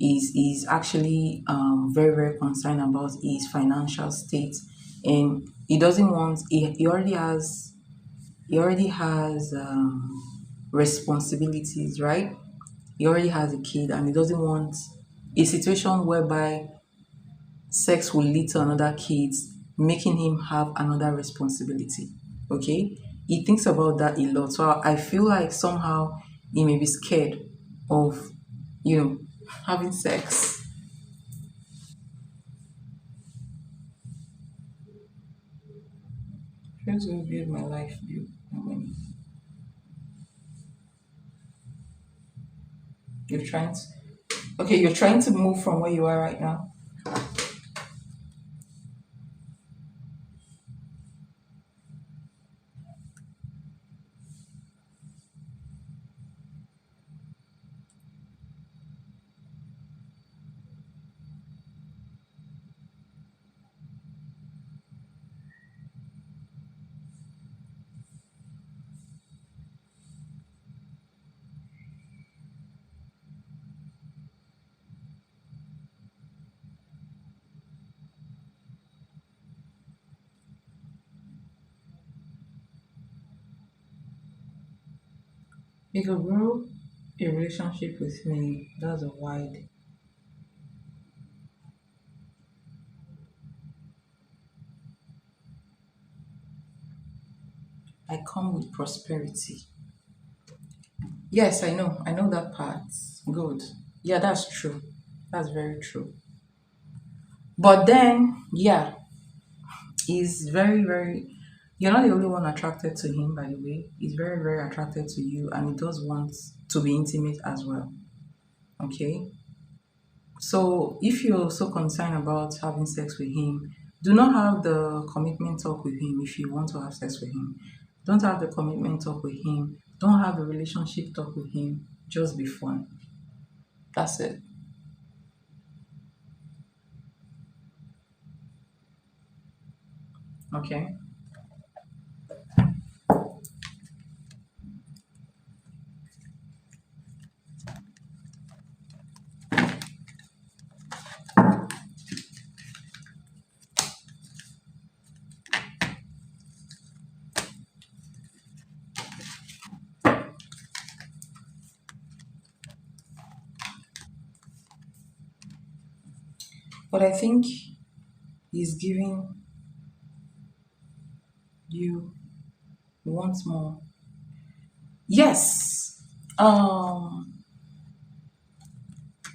Is actually very very concerned about his financial state, and he doesn't want he already has responsibilities, right? He already has a kid, and he doesn't want a situation whereby sex will lead to another kids, making him have another responsibility. Okay, he thinks about that a lot. So I feel like somehow he may be scared of you know having sex. Friends will build my life, build my money. You're trying to, okay, you're trying to move from where you are right now. You could grow a relationship with me. That's a wide. I come with prosperity. Yes, I know. I know that part. Good. Yeah, that's true. That's very true. But then, yeah, he's very, very. You're not the only one attracted to him, by the way. He's very, very attracted to you, and he does want to be intimate as well. Okay. So if you're so concerned about having sex with him, do not have the commitment talk with him if you want to have sex with him. Don't have the commitment talk with him. Don't have the relationship talk with him. Just be fun. That's it. Okay. But I think he's giving you once more. Yes.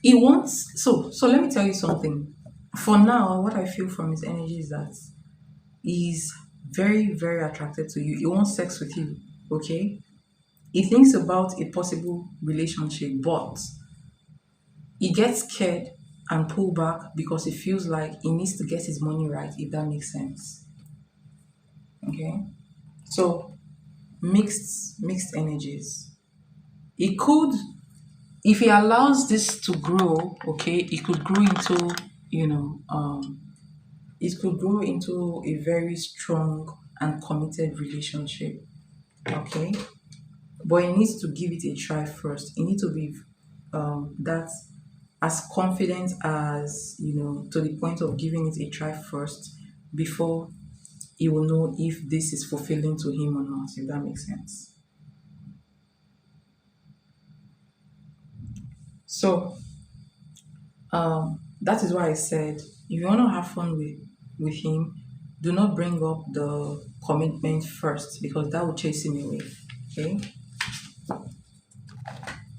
He wants so let me tell you something. For now, what I feel from his energy is that he's very, very attracted to you. He wants sex with you. Okay? He thinks about a possible relationship, but he gets scared and pull back because he feels like he needs to get his money right, if that makes sense. Okay? So mixed energies. It could, if he allows this to grow, okay, it could grow into, you know, it could grow into a very strong and committed relationship. Okay, but he needs to give it a try first. He needs to be that as confident as, to the point of giving it a try first before he will know if this is fulfilling to him or not, if that makes sense. So that is why I said, if you want to have fun with him, do not bring up the commitment first because that will chase him away. Okay,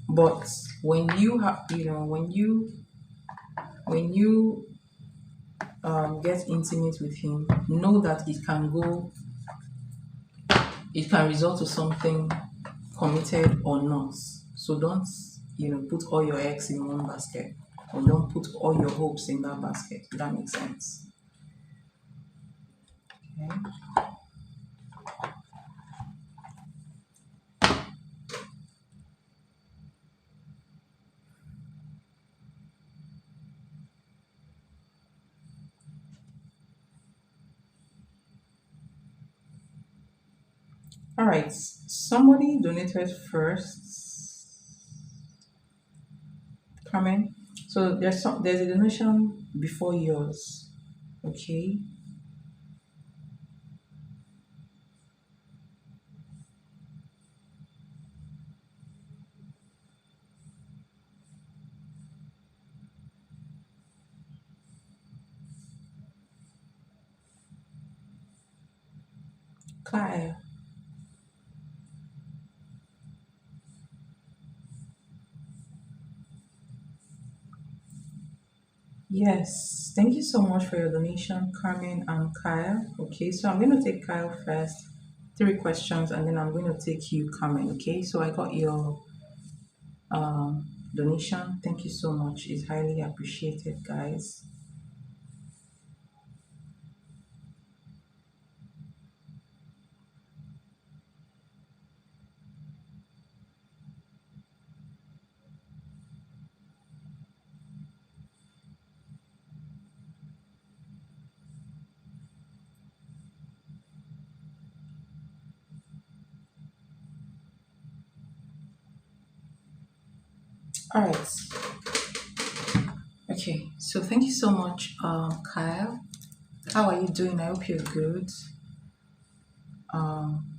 but when you have, when you get intimate with him, know that it can result to something committed or not. So don't, put all your eggs in one basket, or don't put all your hopes in that basket. If that makes sense. Okay. All right. Somebody donated first. Carmen. So there's a donation before yours. Okay. Kyle. Yes. Thank you so much for your donation, Carmen and Kyle. Okay, so I'm going to take Kyle first. Three questions, and then I'm going to take you, Carmen. Okay, so I got your donation. Thank you so much. It's highly appreciated, guys. All right. Okay, so thank you so much, Kyle. How are you doing? I hope you're good. Um,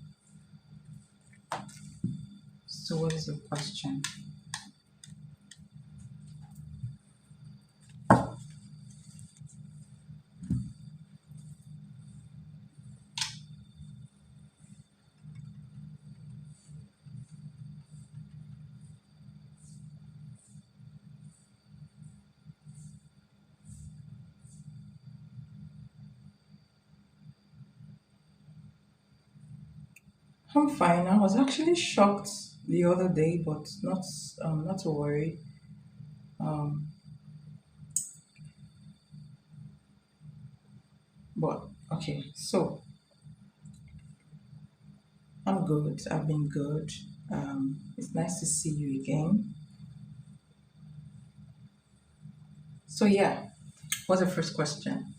So what is your question? I'm fine. I was actually shocked the other day, but not to worry. Um, but okay, so I'm good. I've been good. It's nice to see you again. So yeah, what's the first question?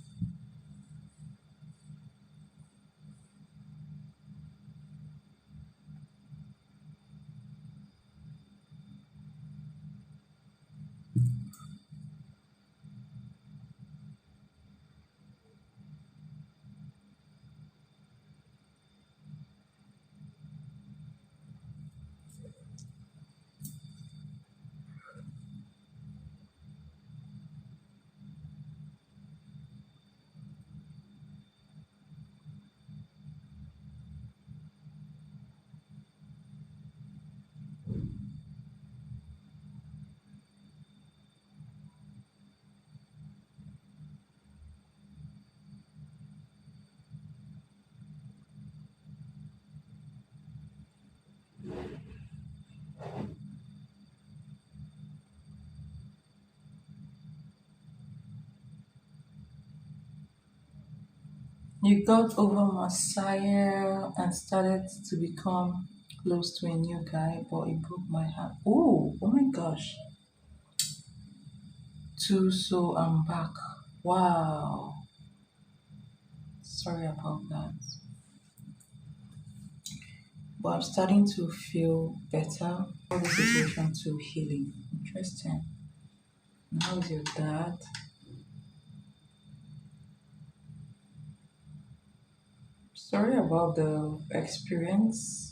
You got over Messiah and started to become close to a new guy, but it broke my heart. Oh my gosh. So I'm back. Wow. Sorry about that. But I'm starting to feel better. All the situation to healing. Interesting. And how's your dad? Sorry about the experience.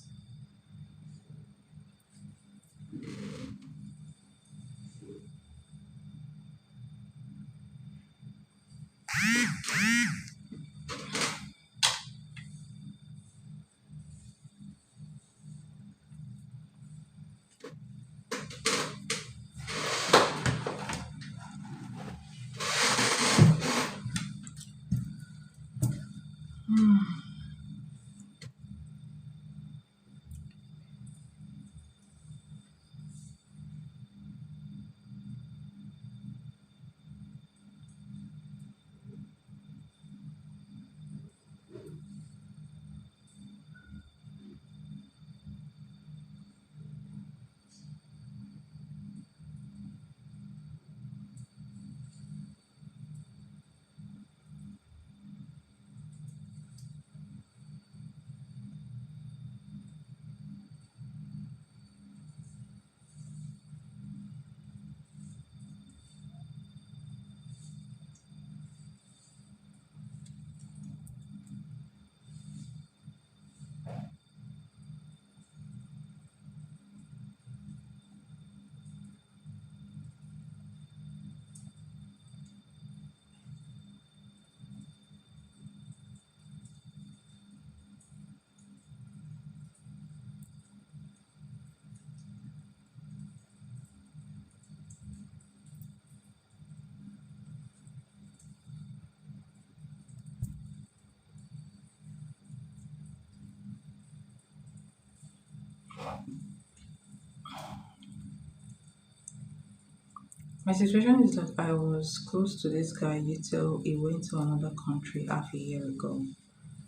My situation is that I was close to this guy until he went to another country half a year ago.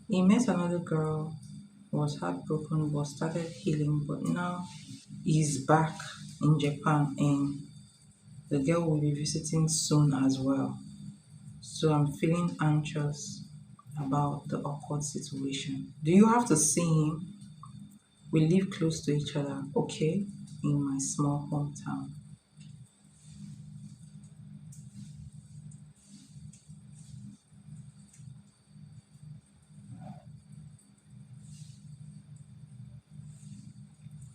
He met another girl, was heartbroken, but started healing, but now he's back in Japan and the girl will be visiting soon as well. So I'm feeling anxious about the awkward situation. Do you have to see him? We live close to each other, okay? In my small hometown.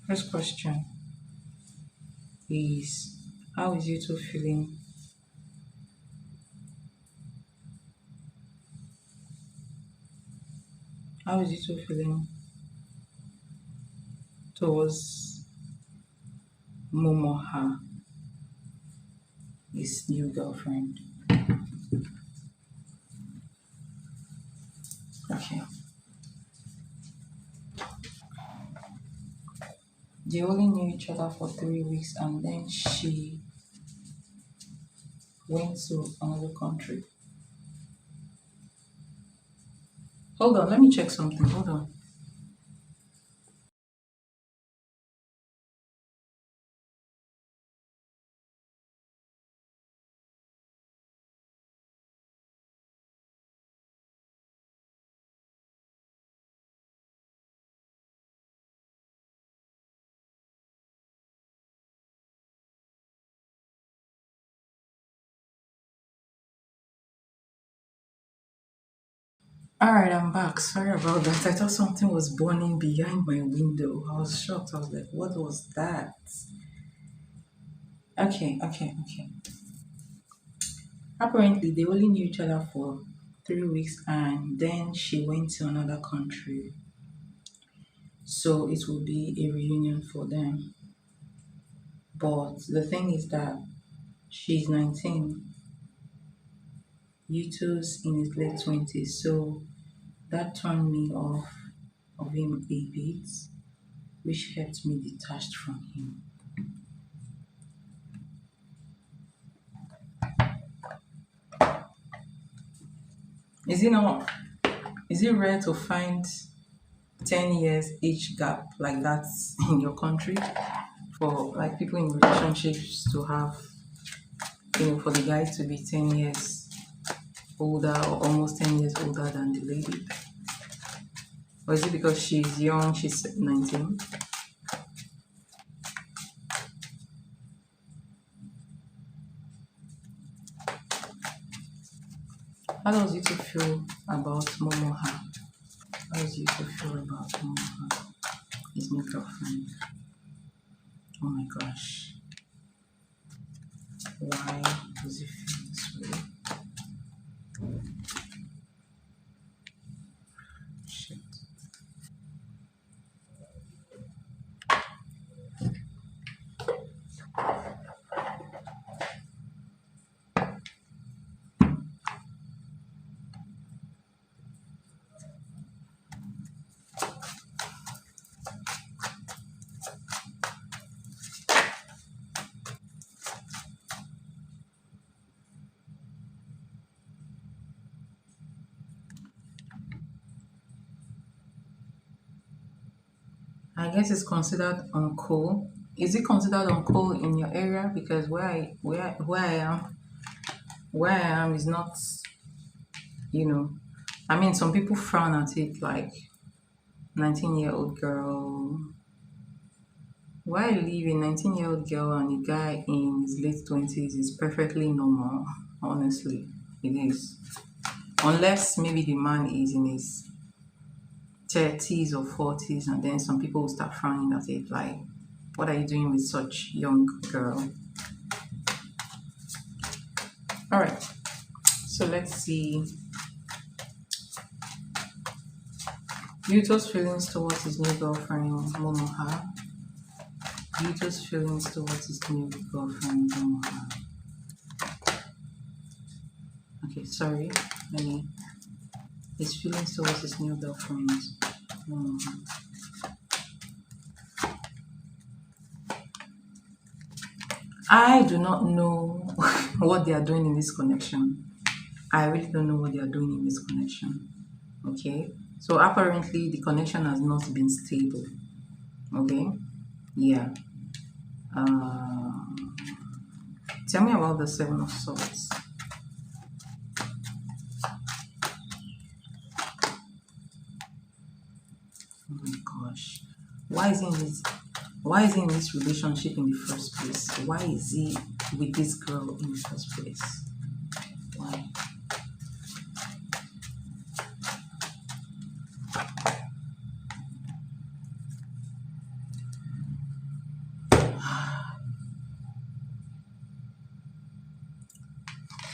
First question is, how is you two feeling? How is you two feeling towards Momoha, his new girlfriend? Okay. They only knew each other for 3 weeks and then she went to another country. Hold on, let me check something. Hold on. Alright, I'm back. Sorry about that. I thought something was burning behind my window. I was shocked. I was like, what was that? Okay. Apparently, they only knew each other for 3 weeks and then she went to another country. So it will be a reunion for them. But the thing is that she's 19, Yuto's in his late 20s. So that turned me off of him a bit, which kept me detached from him. Is it not? Is it rare to find 10 years age gap like that in your country for like people in relationships to have, for the guy to be 10 years older or almost 10 years older than the lady? Or is it because she's young, she's 19? How does you two feel about Momoha? How does you two feel about Momoha, his new girlfriend? Oh my gosh. Why does he feel this way? Shit. I guess it's considered uncool. Is it considered uncool in your area? Because where I am is not, you know. I mean, some people frown at it like 19-year-old girl. Where I live, a 19-year-old girl and a guy in his late 20s is perfectly normal. Honestly, it is. Unless maybe the man is in his 30s or 40s, and then some people will start frowning at it like, what are you doing with such young girl? All right, so let's see. Yuto's feelings towards his new girlfriend Momoha. Yuto's feelings towards his new girlfriend Momoha. Okay, sorry. Let me. His feelings towards his new girlfriend Momoha. I do not know what they are doing in this connection. I really don't know what they are doing in this connection. Okay, so apparently the connection has not been stable. Okay, yeah. Uh, Tell me about the Seven of Swords. Oh my gosh, why is he in this? Why is he in this relationship in the first place? Why is he with this girl in the first place? Why?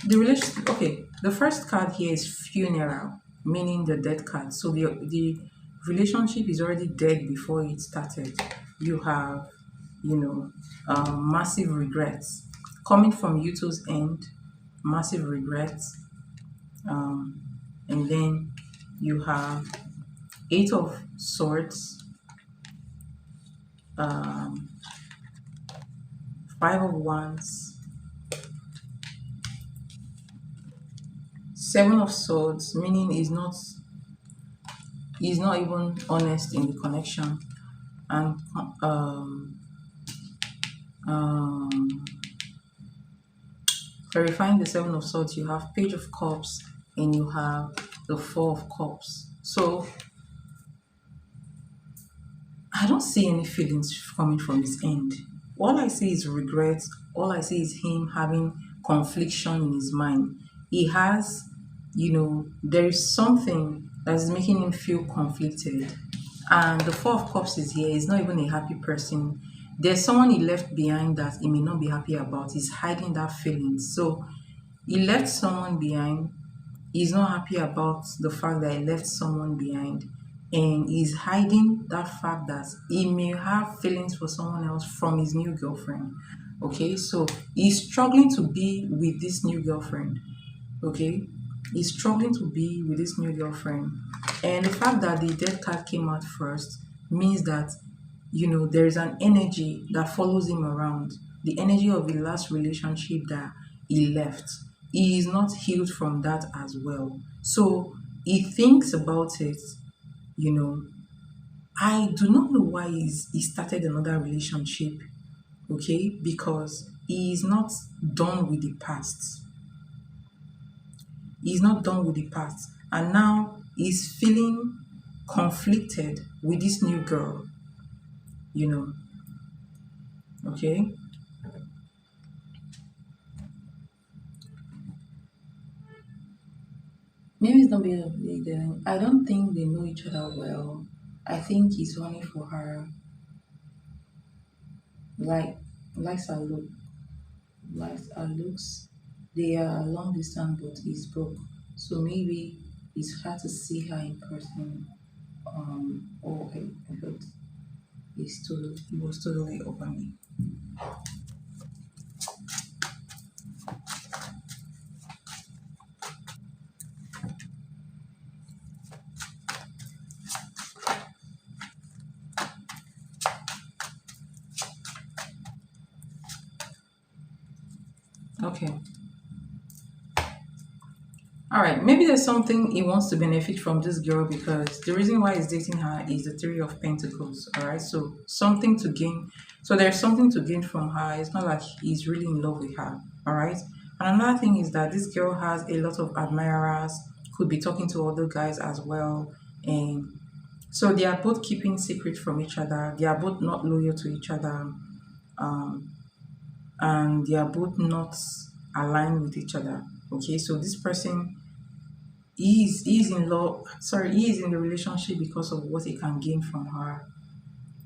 The relation, okay, the first card here is funeral, meaning the dead card. So the relationship is already dead before it started. You have, you know, massive regrets coming from you two's end, massive regrets, um, and then you have Eight of Swords, um, Five of Wands, Seven of Swords, meaning he's not even honest in the connection, and um, clarifying the Seven of Swords, you have Page of Cups and you have the Four of Cups. So I don't see any feelings coming from his end. All I see is regret. All I see is him having confliction in his mind. He has, there is something that is making him feel conflicted. And the Four of Cups is here. He's not even a happy person. There's someone he left behind that he may not be happy about. He's hiding that feeling. So he left someone behind. He's not happy about the fact that he left someone behind, and he's hiding that fact that he may have feelings for someone else from his new girlfriend. Okay, so he's struggling to be with this new girlfriend. Okay, he's struggling to be with this new girlfriend, and the fact that the dead card came out first means that there is an energy that follows him around, the energy of the last relationship that he left. He is not healed from that as well, so he thinks about it. you know I do not know why he started another relationship. Okay, because he is not done with the past. He's not done with the past, and now he's feeling conflicted with this new girl. you know okay. Maybe it's not being a leader. I don't think they know each other well. I think he's only for her. Like likes her look, likes her looks. They are long distance, but he's broke. So maybe it's hard to see her in person. Oh, I thought he was totally over me. Okay. All right, maybe there's something he wants to benefit from this girl, because the reason why he's dating her is the Three of Pentacles. All right, so something to gain. So there's something to gain from her. It's not like he's really in love with her. All right. And another thing is that this girl has a lot of admirers, could be talking to other guys as well. And so they are both keeping secret from each other. They are both not loyal to each other. Um, and they are both not aligned with each other. Okay, so this person he is in love, sorry, he is in the relationship because of what he can gain from her.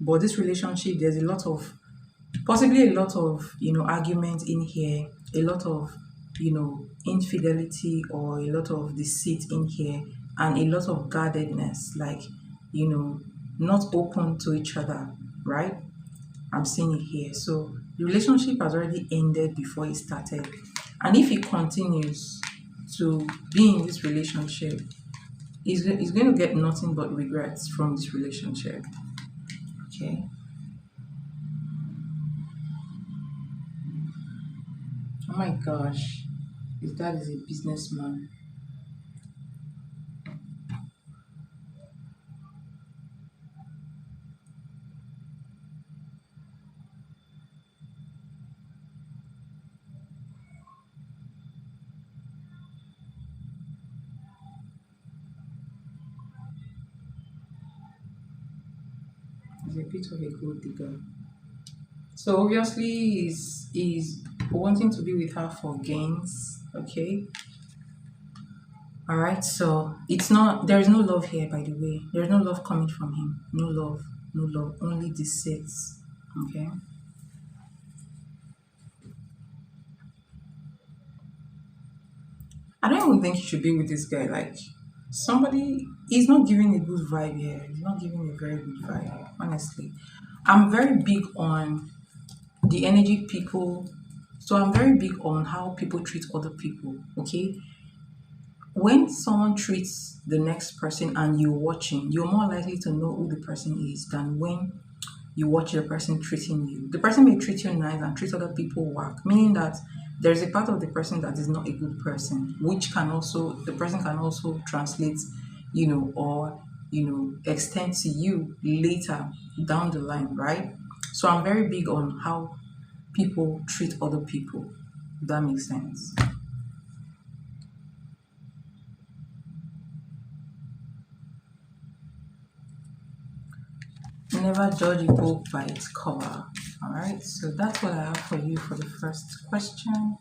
But this relationship, there's a lot of, possibly a lot of, argument in here, a lot of, infidelity, or a lot of deceit in here, and a lot of guardedness, like, not open to each other, right? I'm seeing it here. So the relationship has already ended before it started. And if he continues to be in this relationship, he's going to get nothing but regrets from this relationship. Okay. Oh my gosh. His dad is a businessman. He's a bit of a gold digger. So obviously he's wanting to be with her for gains. Okay. All right. So it's not, there is no love here, by the way. There's no love coming from him. No love. No love. Only deceit. Okay. I don't even think you should be with this guy. Like, somebody, he's not giving a good vibe here. He's not giving a very good vibe, honestly. I'm very big on the energy people. So I'm very big on how people treat other people. Okay. When someone treats the next person and you're watching, you're more likely to know who the person is than when you watch the person treating you. The person may treat you nice and treat other people whack, meaning that there's a part of the person that is not a good person, which can also, the person can also translate, or extend to you later down the line, right? So I'm very big on how people treat other people. If that makes sense. Never judge a book by its cover. All right, so that's what I have for you for the first question.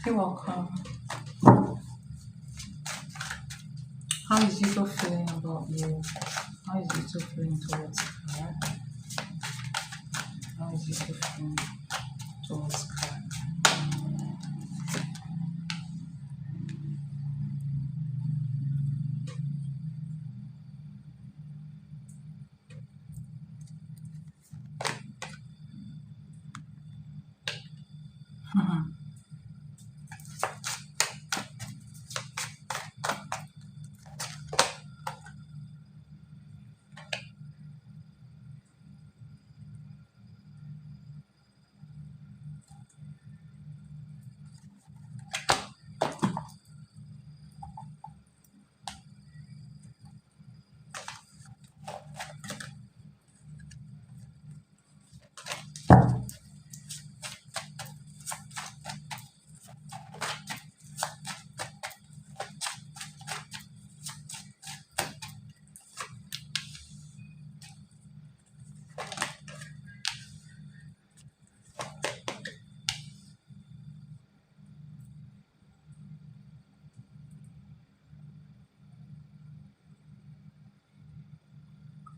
You're welcome. How is Yuto feeling about you? How is Yuto feeling towards Kara? How is Yuto feeling towards Kara?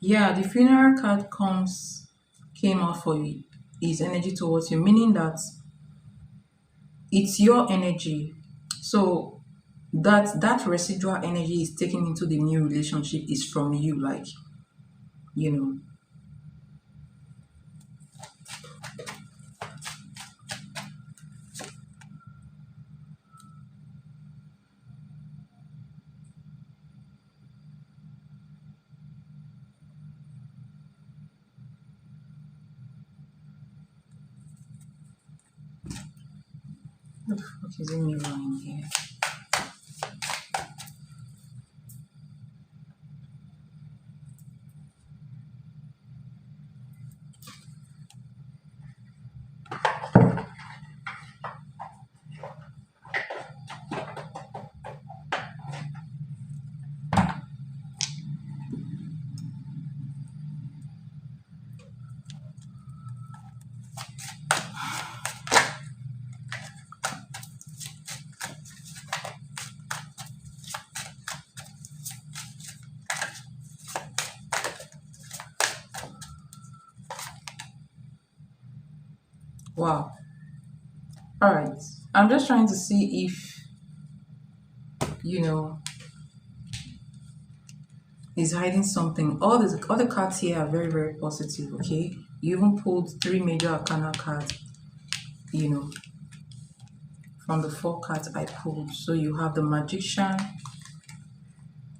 Yeah, the funeral card came out for you, his energy towards you, meaning that it's your energy. So that residual energy is taken into the new relationship is from you, like, you know. What the fuck is in mirroring here? Wow. All right. I'm just trying to see if, you know, he's hiding something. All the cards here are very, very positive, okay? You even pulled three major arcana cards, you know, from the four cards I pulled. So you have the Magician,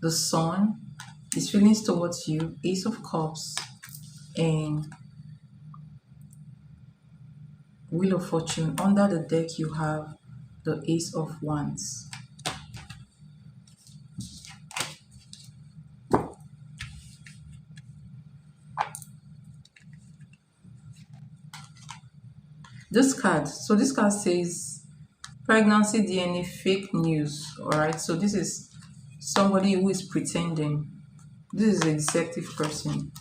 the Sun, his feelings towards you, Ace of Cups, and Wheel of Fortune. Under the deck, you have the Ace of Wands. This card says pregnancy DNA fake news. All right, so this is somebody who is pretending. This is a deceptive person.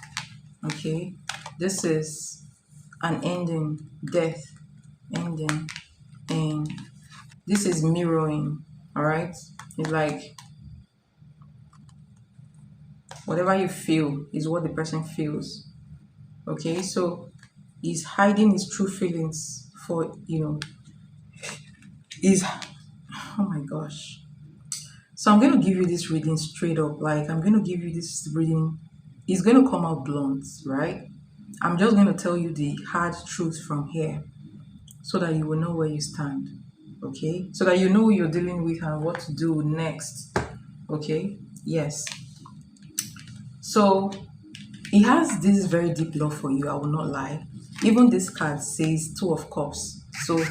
Okay, this is an ending, death, ending, and this is mirroring. All right, it's like whatever you feel is what the person feels. Okay, so he's hiding his true feelings for, is, oh my gosh. So I'm going to give you this reading straight up. Like, I'm going to give you this reading. It's going to come out blunt, right? I'm just going to tell you the hard truth from here so that you will know where you stand. Okay? So that you know who you're dealing with and what to do next. Okay? Yes. So he has this very deep love for you, I will not lie. Even this card says Two of Cups. So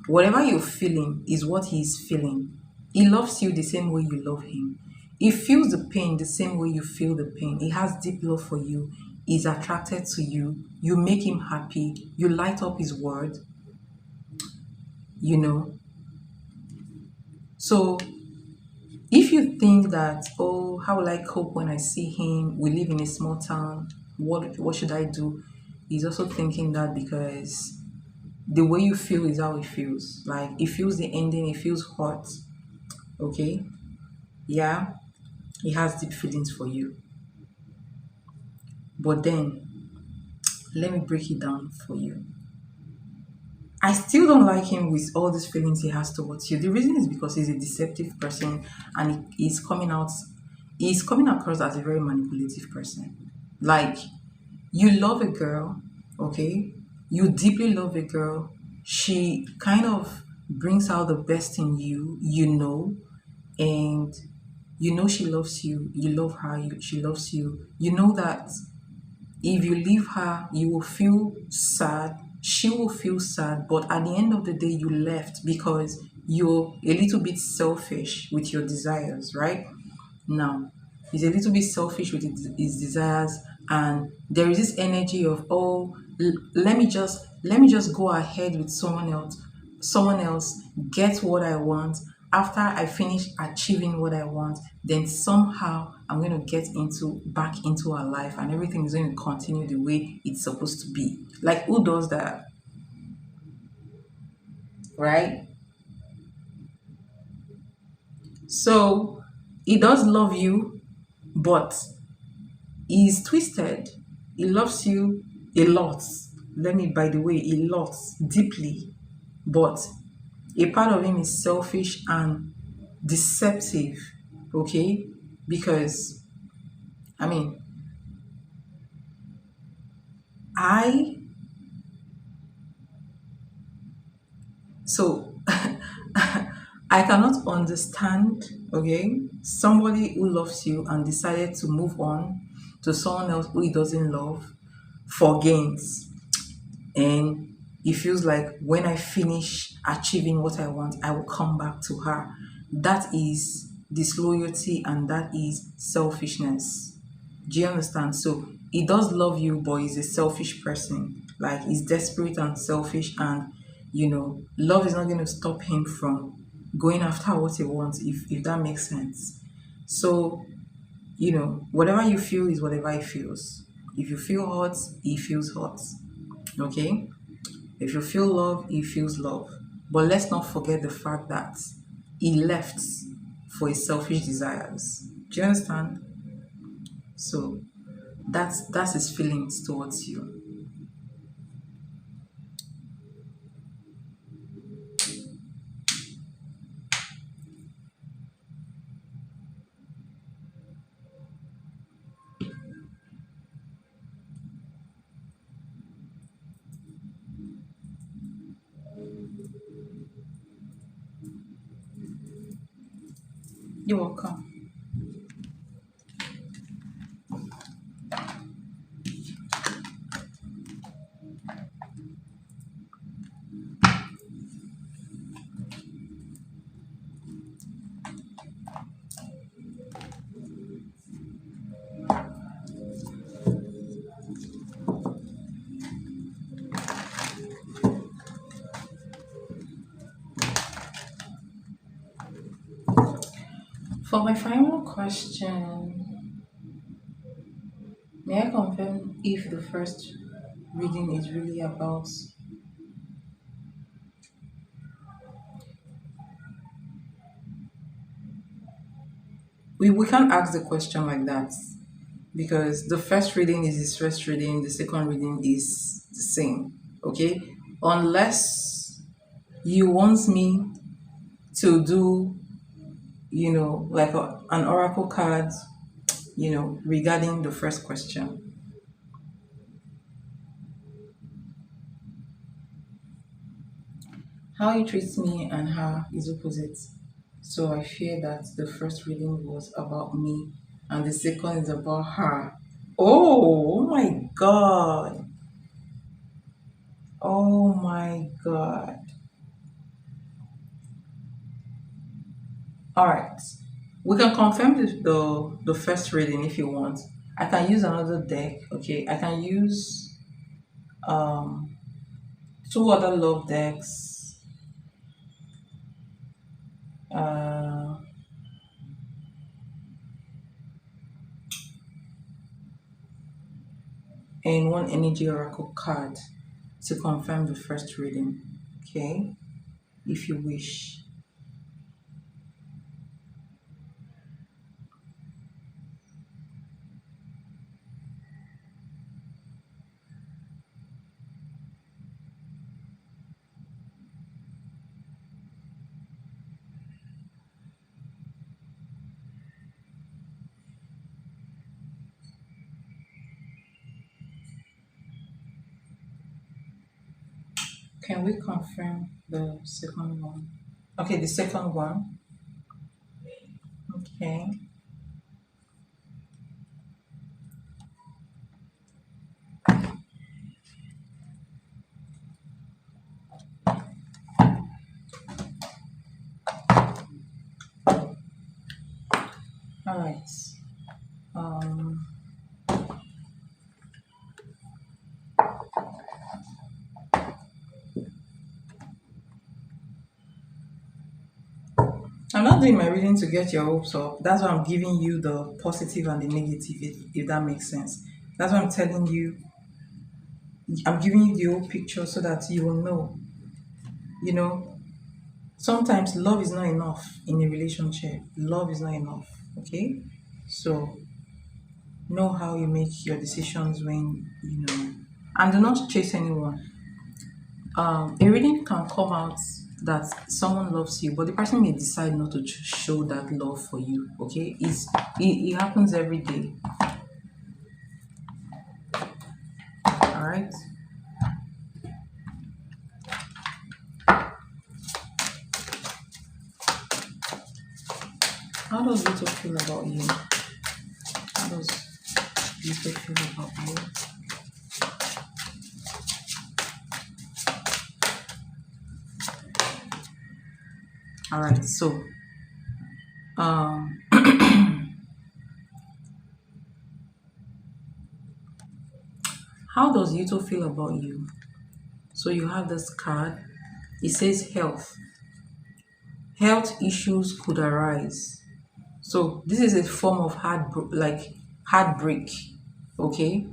whatever you're feeling is what he's feeling. He loves you the same way you love him. He feels the pain the same way you feel the pain. He has deep love for you. He's attracted to you. You make him happy. You light up his word. You know. So if you think that, oh, how will I cope when I see him? We live in a small town. What should I do? He's also thinking that because the way you feel is how he feels. Like, he feels the ending, he feels hot. Okay? Yeah, he has deep feelings for you. But then, let me break it down for you. I still don't like him with all these feelings he has towards you. The reason is because he's a deceptive person and he's coming across as a very manipulative person. Like, you love a girl, okay? You deeply love a girl. She kind of brings out the best in you, and you know she loves you. You love her, she loves you. You know that if you leave her, you will feel sad. She will feel sad, but at the end of the day, you left because you're a little bit selfish with your desires, right? Now, he's a little bit selfish with his desires, and there is this energy of, oh, let me just go ahead with someone else get what I want. After I finish achieving what I want, then somehow I'm going to get into back into our life and everything is going to continue the way it's supposed to be. Like, who does that? Right? So he does love you, but he's twisted. He loves you a lot. By the way, a lot, deeply. But a part of him is selfish and deceptive, okay? Because, I mean, I, so I cannot understand, okay, somebody who loves you and decided to move on to someone else who he doesn't love for gains. And it feels like when I finish achieving what I want, I will come back to her. That is disloyalty and that is selfishness. Do you understand? So he does love you, but he's a selfish person. Like, he's desperate and selfish, and love is not going to stop him from going after what he wants, if that makes sense. So, whatever you feel is whatever he feels. If you feel hot, he feels hot. Okay? If you feel love, he feels love. But let's not forget the fact that he left for his selfish desires. Do you understand? So that's his feelings towards you. You're welcome. For my final question, may I confirm if the first reading is really about. We can't ask the question like that because the first reading is his first reading, the second reading is the same. Okay? Unless you want me to do, like an oracle card, regarding the first question. How he treats me and her is opposite. So I fear that the first reading was about me and the second is about her. Oh my god. Oh my god. Alright. We can confirm the first reading if you want. I can use another deck, okay? I can use um two other love decks. Uh and one energy oracle card to confirm the first reading. Okay, if you wish. Can we confirm the second one? Okay, the second one. Okay. All right. Um, I'm not doing my reading to get your hopes up. That's why I'm giving you the positive and the negative, if that makes sense. That's why I'm telling you. I'm giving you the whole picture so that you will know. You know, sometimes love is not enough in a relationship. Love is not enough. Okay, so know how you make your decisions when and do not chase anyone. A reading can come out that someone loves you, but the person may decide not to show that love for you. Okay, it happens every day. All right. How does Vito feel about you? How does Vito feel about you? All right. So, um, how does Vito feel about you? So you have this card. It says health. Health issues could arise. So this is a form of heartbreak. Okay,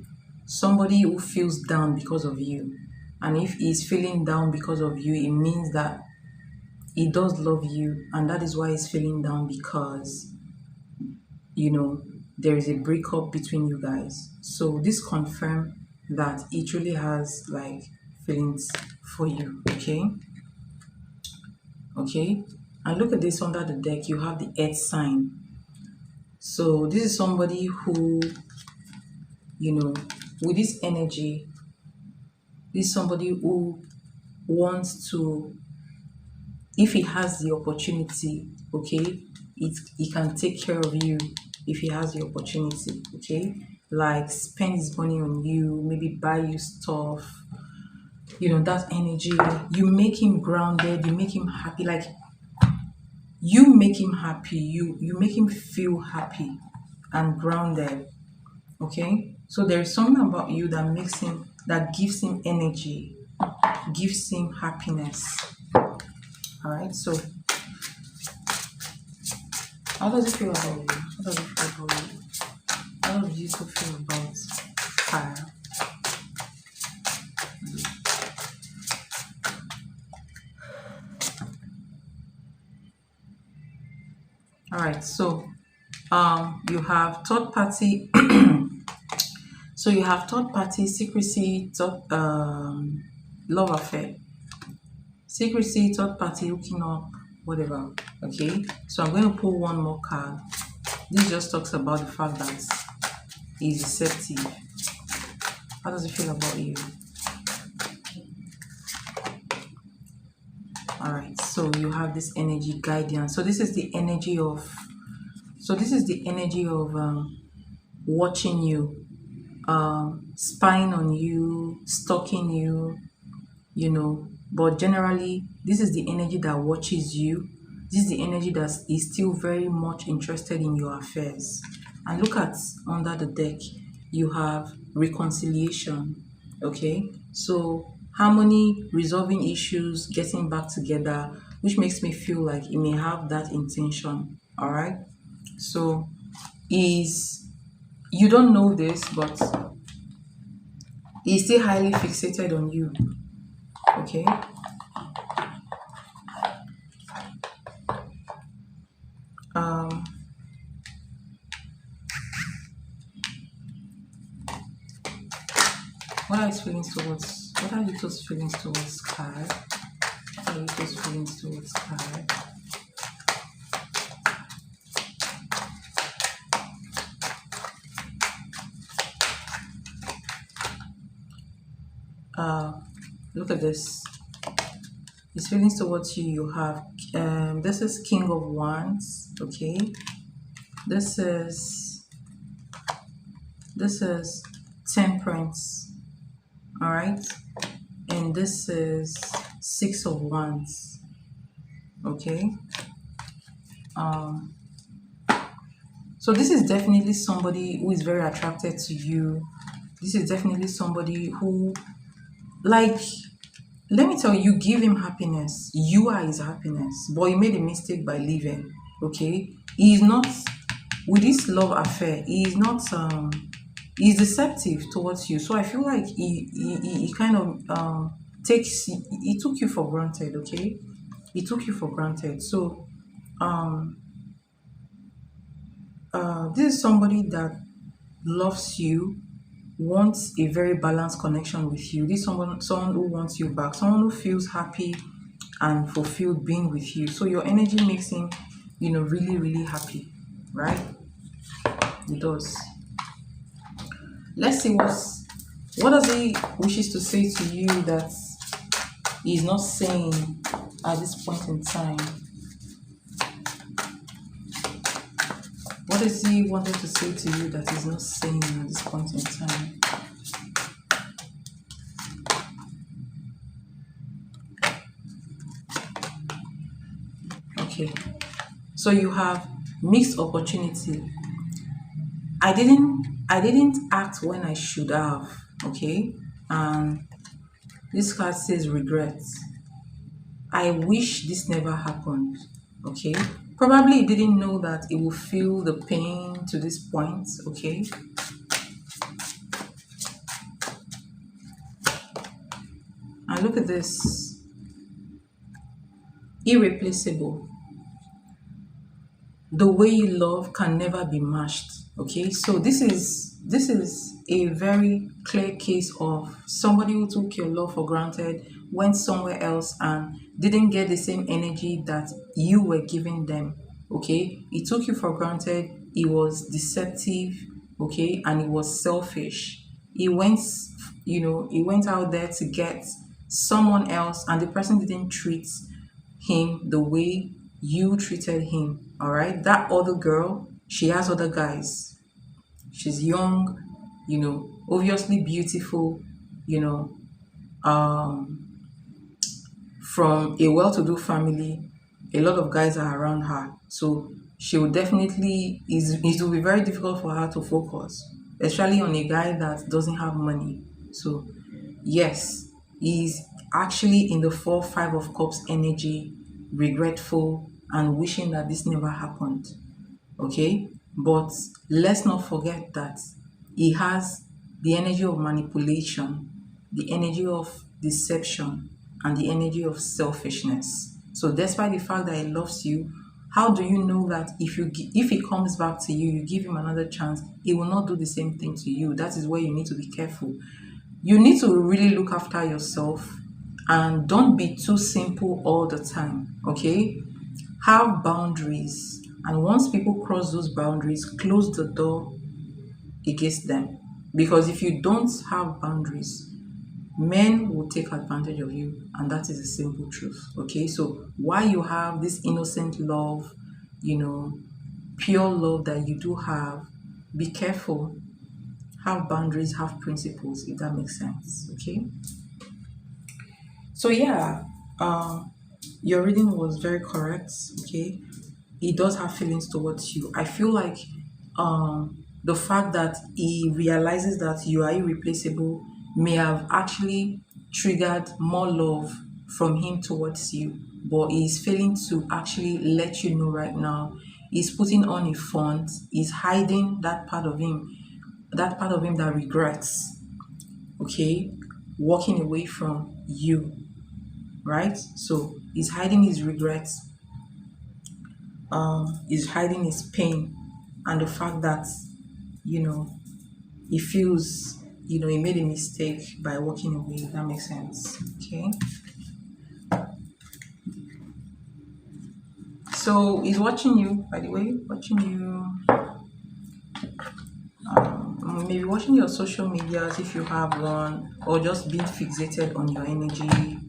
somebody who feels down because of you, and if he's feeling down because of you, it means that he does love you, and that is why he's feeling down because there is a breakup between you guys. So this confirms that he truly has like feelings for you. Okay, and look at this under the deck. You have the earth sign. So this is somebody who, with this energy, this is somebody who wants to, if he has the opportunity, okay, he can take care of you if he has the opportunity, okay? Like spend his money on you, maybe buy you stuff, that energy. You make him grounded, you make him happy, like you make him happy, you make him feel happy and grounded, okay? So there is something about you that gives him energy, gives him happiness. All right, so how does it feel about you? How does it feel about you? How do you two feel about fire? All right, so you have third party. So you have third party, secrecy, love affair, secrecy, third party, hooking up, whatever. Okay, so I'm going to pull one more card. This just talks about the fact that he's deceptive. How does it feel about you? All right, so you have this energy guidance. So this is the energy of watching you, spying on you, stalking you, but generally this is the energy that watches you. This is the energy that is still very much interested in your affairs. And look at under the deck, you have reconciliation. Okay, so harmony, resolving issues, getting back together, which makes me feel like he may have that intention. All right, so you don't know this, but he's still highly fixated on you. Okay, what are his feelings towards, what are Yuto's feelings towards Sky? What are Yuto's feelings towards Sky? Look at this. His feelings towards you have, this is King of Wands, okay? This is Temperance, all right? And this is Six of Wands, okay? So this is definitely somebody who is very attracted to you. This is definitely somebody who, like, let me tell you, give him happiness. You are his happiness, but he made a mistake by leaving. Okay, he is not, with this love affair, he is not he's deceptive towards you. So I feel like he kind of he took you for granted. Okay, he took you for granted. So this is somebody that loves you, wants a very balanced connection with you. This is someone who wants you back, someone who feels happy and fulfilled being with you. So your energy makes him, really, really happy, right? It does. Let's see what does he wishes to say to you that he's not saying at this point in time. What is he wanting to say to you that he's not saying at this point in time? Okay, so you have mixed opportunity. I didn't act when I should have. Okay, and this card says regret. I wish this never happened. Okay, probably he didn't know that it will feel the pain to this point. Okay, and look at this, irreplaceable. The way you love can never be matched. Okay, so this is a very clear case of somebody who took your love for granted, went somewhere else and didn't get the same energy that you were giving them. Okay, he took you for granted, he was deceptive, okay, and he was selfish. He went out there to get someone else, and the person didn't treat him the way you treated him. All right, that other girl, she has other guys. She's young, obviously beautiful, you know, um, from a well-to-do family. A lot of guys are around her, so she will definitely is it will be very difficult for her to focus, especially on a guy that doesn't have money. So yes, he's actually in the 4 5 of cups energy, regretful and wishing that this never happened. Okay, but let's not forget that he has the energy of manipulation, the energy of deception, and the energy of selfishness. So despite the fact that he loves you, how do you know that if he comes back to you, you give him another chance, he will not do the same thing to you? That is where you need to be careful. You need to really look after yourself and don't be too simple all the time. Okay, have boundaries, and once people cross those boundaries, close the door against them. Because if you don't have boundaries, men will take advantage of you, and that is the simple truth. Okay, so while you have this innocent love, you know pure love that you do have, be careful, have boundaries, have principles, if that makes sense. Okay, so yeah, your reading was very correct. Okay, he does have feelings towards you. I feel like the fact that he realizes that you are irreplaceable may have actually triggered more love from him towards you, but he's failing to actually let you know right now. He's putting on a front, he's hiding that part of him that regrets, okay, walking away from you, right? So he's hiding his regrets, is hiding his pain, and the fact that you know he feels he made a mistake by walking away. That makes sense. Okay, so he's watching you, by the way, watching you, maybe watching your social medias if you have one, or just being fixated on your energy.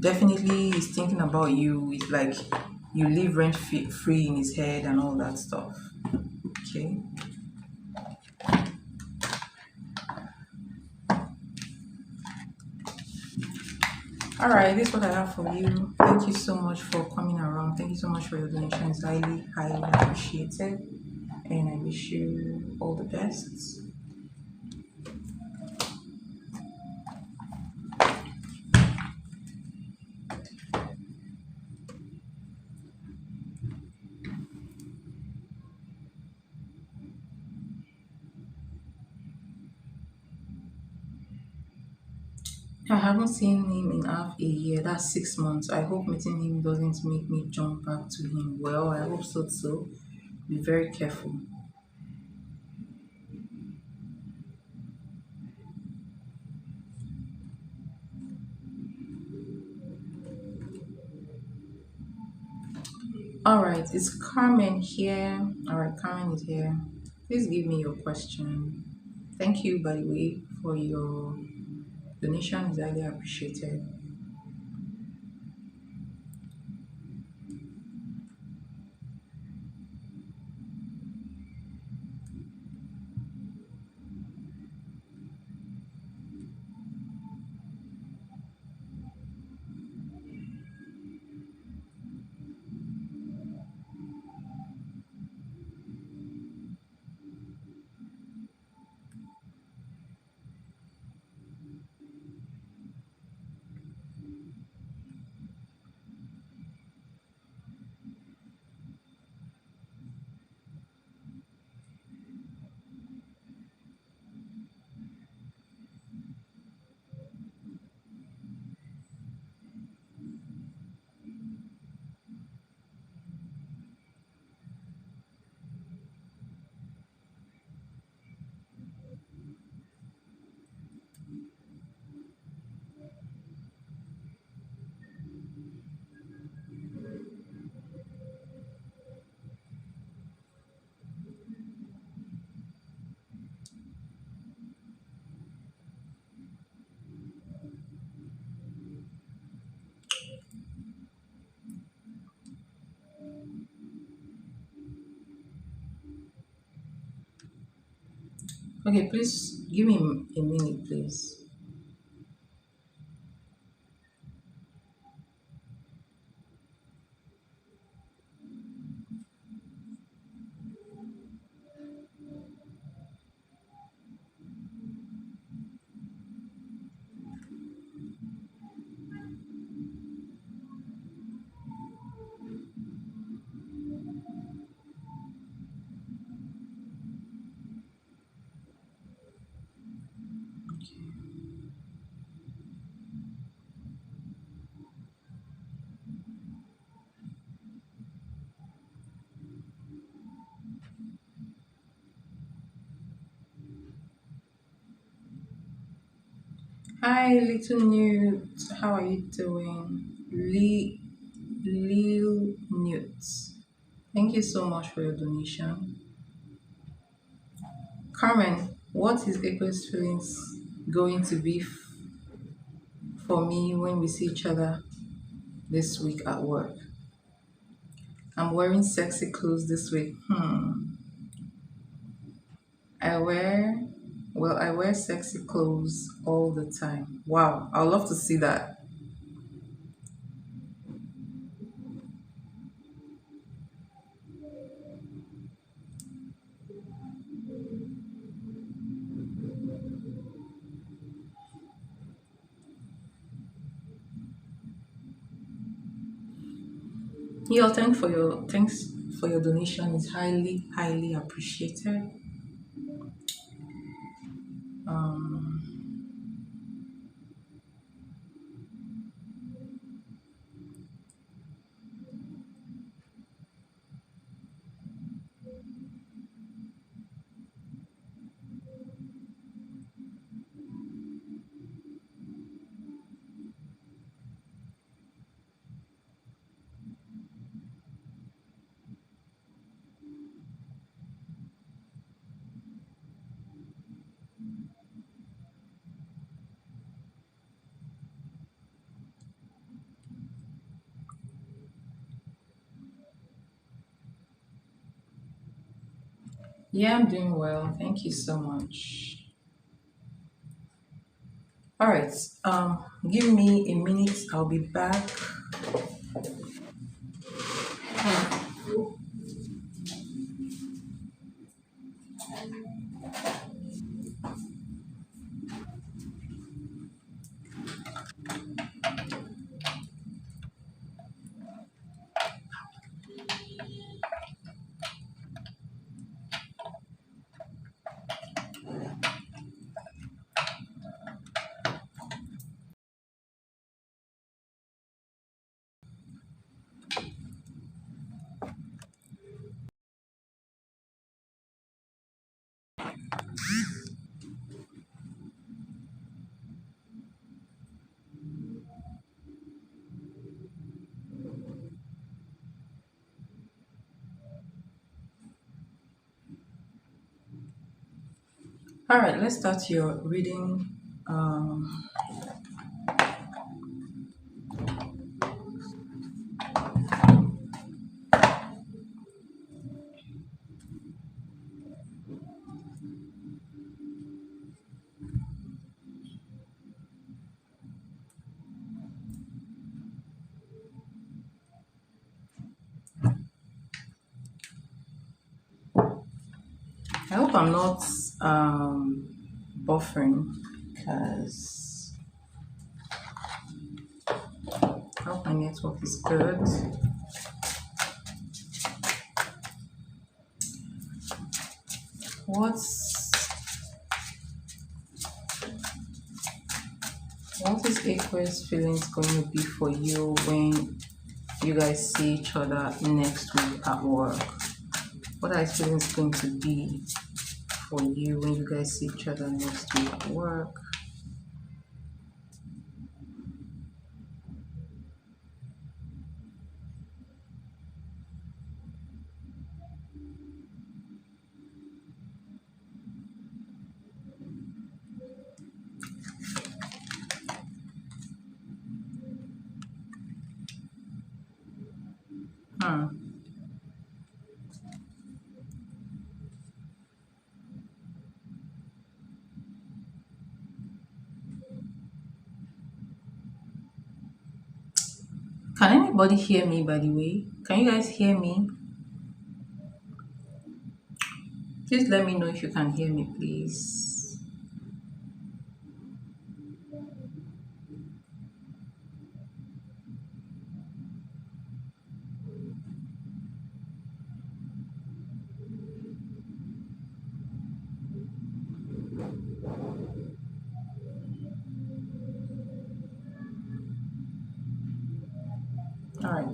Definitely he's thinking about you. It's like you live rent free in his head and all that stuff. Okay, all right, this is what I have for you. Thank you so much for coming around. Thank you so much for your donations. Highly, highly appreciated. And I wish you all the best. I haven't seen him in half a year. That's 6 months. I hope meeting him doesn't make me jump back to him. Well, I hope so too. Be very careful. All right, it's Carmen here. All right, Carmen is here. Please give me your question. Thank you, by the way, for your donation. Is highly appreciated. Okay, please give me a minute, please. Hi, little Newt. How are you doing? Lil Newt. Thank you so much for your donation. Carmen, what is Echo's feelings going to be for me when we see each other this week at work? I'm wearing sexy clothes this week. I wear, I wear sexy clothes all the time. Wow, I'd love to see that. Thanks for your donation. It's highly appreciated. Yeah, I'm doing well. Thank you so much. All right. Give me a minute. I'll be back. All right. Let's start your reading. Um, I hope I'm not buffering because I hope my network is good. What's what is Aquarius feelings going to be for you when you guys see each other next week at work? What are his feelings going to be for you when you guys see each other next week at work? Hmm. anybody hear me, by the way? Can you guys hear me? Please let me know if you can hear me, please. All right.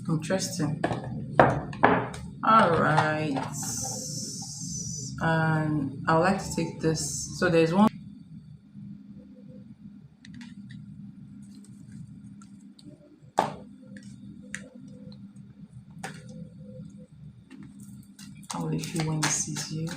Interesting. All right. And I would like to take this. So there's one. How will it feel when it sees you?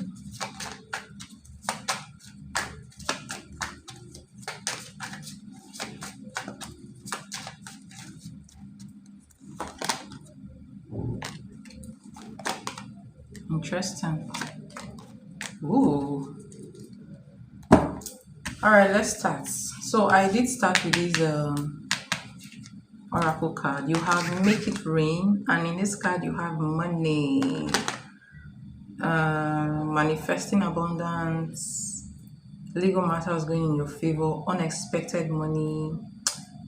Interesting. Ooh. All right, let's start. So I did start with this oracle card. You have make it rain, and in this card you have money, manifesting abundance, legal matters going in your favor, unexpected money,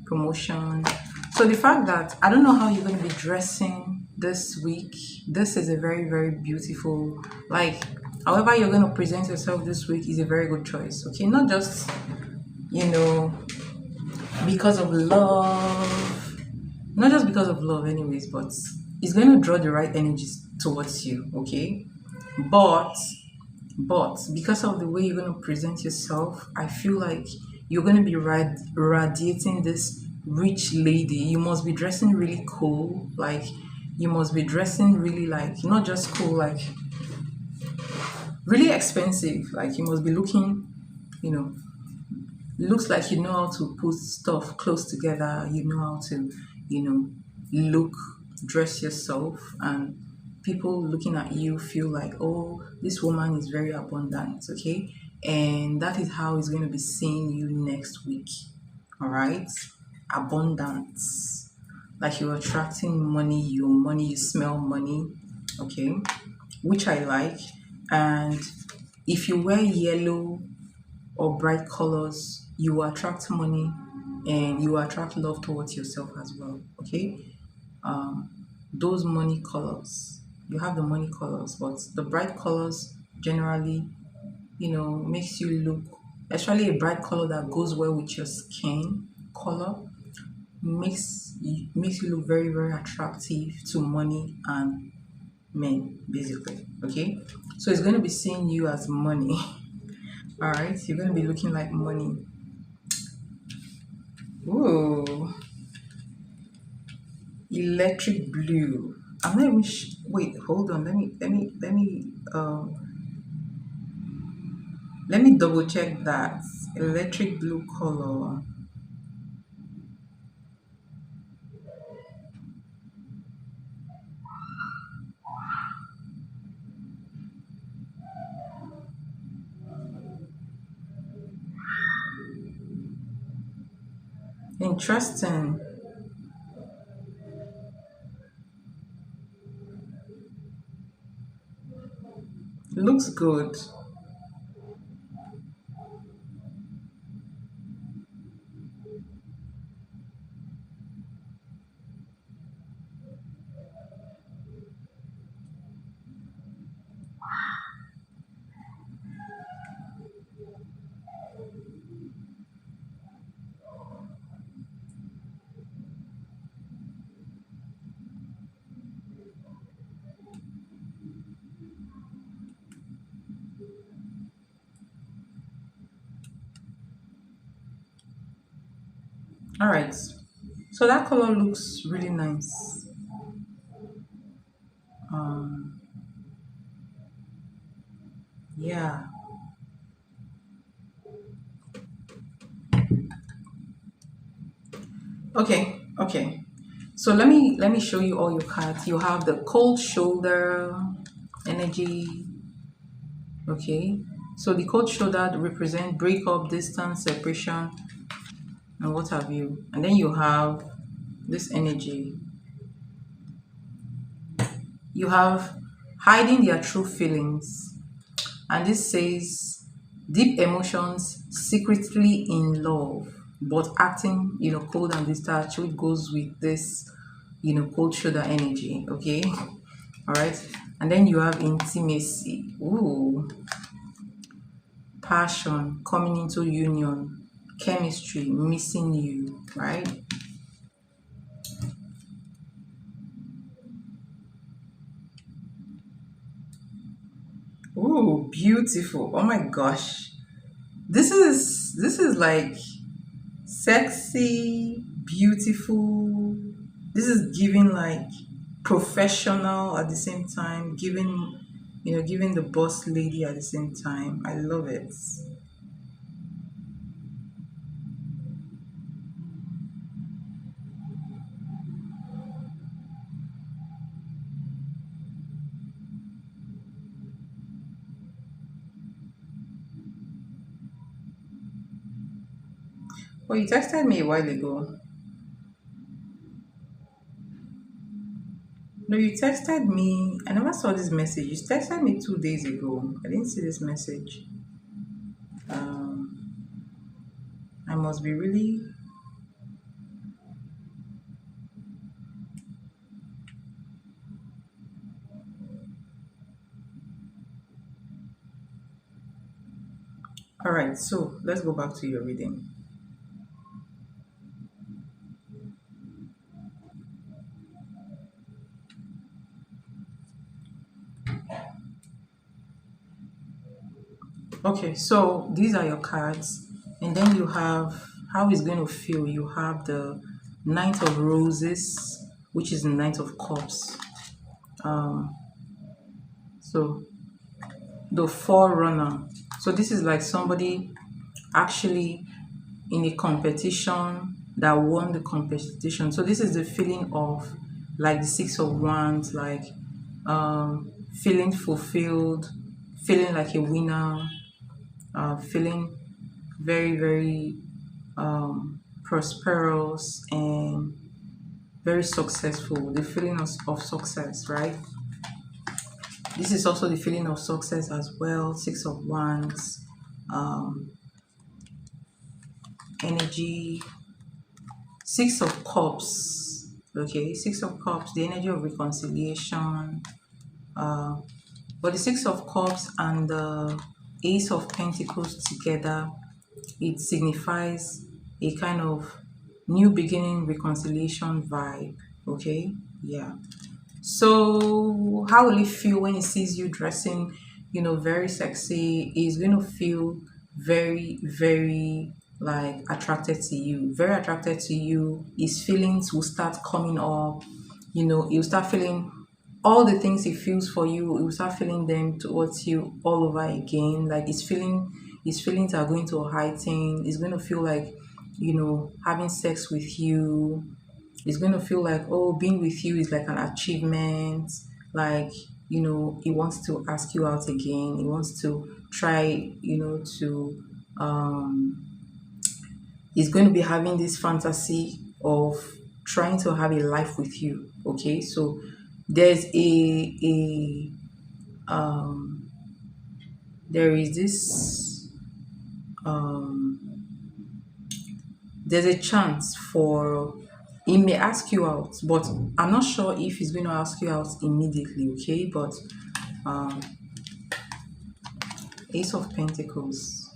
promotion. So the fact that I don't know how you're going to be dressing this week, this is a very, very beautiful, like, however you're going to present yourself this week is a very good choice. Okay, not just, you know, because of love, not just because of love anyways, but it's going to draw the right energies towards you. Okay, but because of the way you're going to present yourself, I feel like you're going to be radiating this rich lady. You must be dressing really cool, like you must be dressing really, like, not just cool, like really expensive. Like you must be looking, you know, looks like you know how to put stuff close together, you know how to, you know, look, dress yourself, and people looking at you feel like, oh, this woman is very abundant. Okay, and that is how it's going to be seeing you next week. All right, abundance, like you're attracting money, you smell money. Okay, which I like. And if you wear yellow or bright colors, you will attract money and you will attract love towards yourself as well. Okay, those money colors, you have the money colors, but the bright colors generally, you know, makes you look, especially a bright color that goes well with your skin color, makes you look very, very attractive to money and men, basically. Okay, so it's going to be seeing you as money. All right, you're going to be looking like money. Ooh, electric blue. I'm not even wait, hold on, let me double check that. Electric blue color. Interesting. Looks good. All right, so that color looks really nice. um yeah. Okay, so let me show you all your cards. You have the cold shoulder energy, Okay, so the cold shoulder represent breakup, distance, separation, and what have you. And then you have this energy. You have hiding their true feelings, and this says deep emotions secretly in love, but acting, cold and detached, which goes with this, cold shoulder energy. Okay, all right. And then you have intimacy. Ooh, passion coming into union, chemistry, missing you, right? Ooh, beautiful. Oh my gosh. This is like sexy, beautiful. This is giving like professional at the same time, giving the boss lady at the same time. I love it. Oh, you texted me a while ago. No, you texted me. I never saw this message. You texted me 2 days ago. I didn't see this message. Um, I must be really. All right, so let's go back to your reading. Okay, so these are your cards, and then you have how it's going to feel. You have the Knight of Roses, which is the Knight of Cups. Um, so the Forerunner. So this is like somebody actually in a competition that won the competition. So this is the feeling of like the Six of Wands, like feeling fulfilled, feeling like a winner, feeling very, very prosperous and very successful. The feeling of success, right? This is also the feeling of success as well. Six of Wands, um, energy, Six of Cups. Okay, Six of Cups, the energy of reconciliation. Uh, but the Six of Cups and the Ace of Pentacles together, it signifies a kind of new beginning reconciliation vibe. Okay, yeah. So how will he feel when he sees you dressing, very sexy? He's going to feel very, very like attracted to you, very attracted to you. His feelings will start coming up. He'll start feeling all the things he feels for you. He will start feeling them towards you all over again. Like his feelings are going to heighten. He's going to feel like, having sex with you. It's going to feel like, oh, being with you is like an achievement. Like, he wants to ask you out again. He wants to try, to he's going to be having this fantasy of trying to have a life with you. Okay, so there's a there is this there's a chance for he may ask you out, but I'm not sure if he's going to ask you out immediately. Okay, but um Ace of Pentacles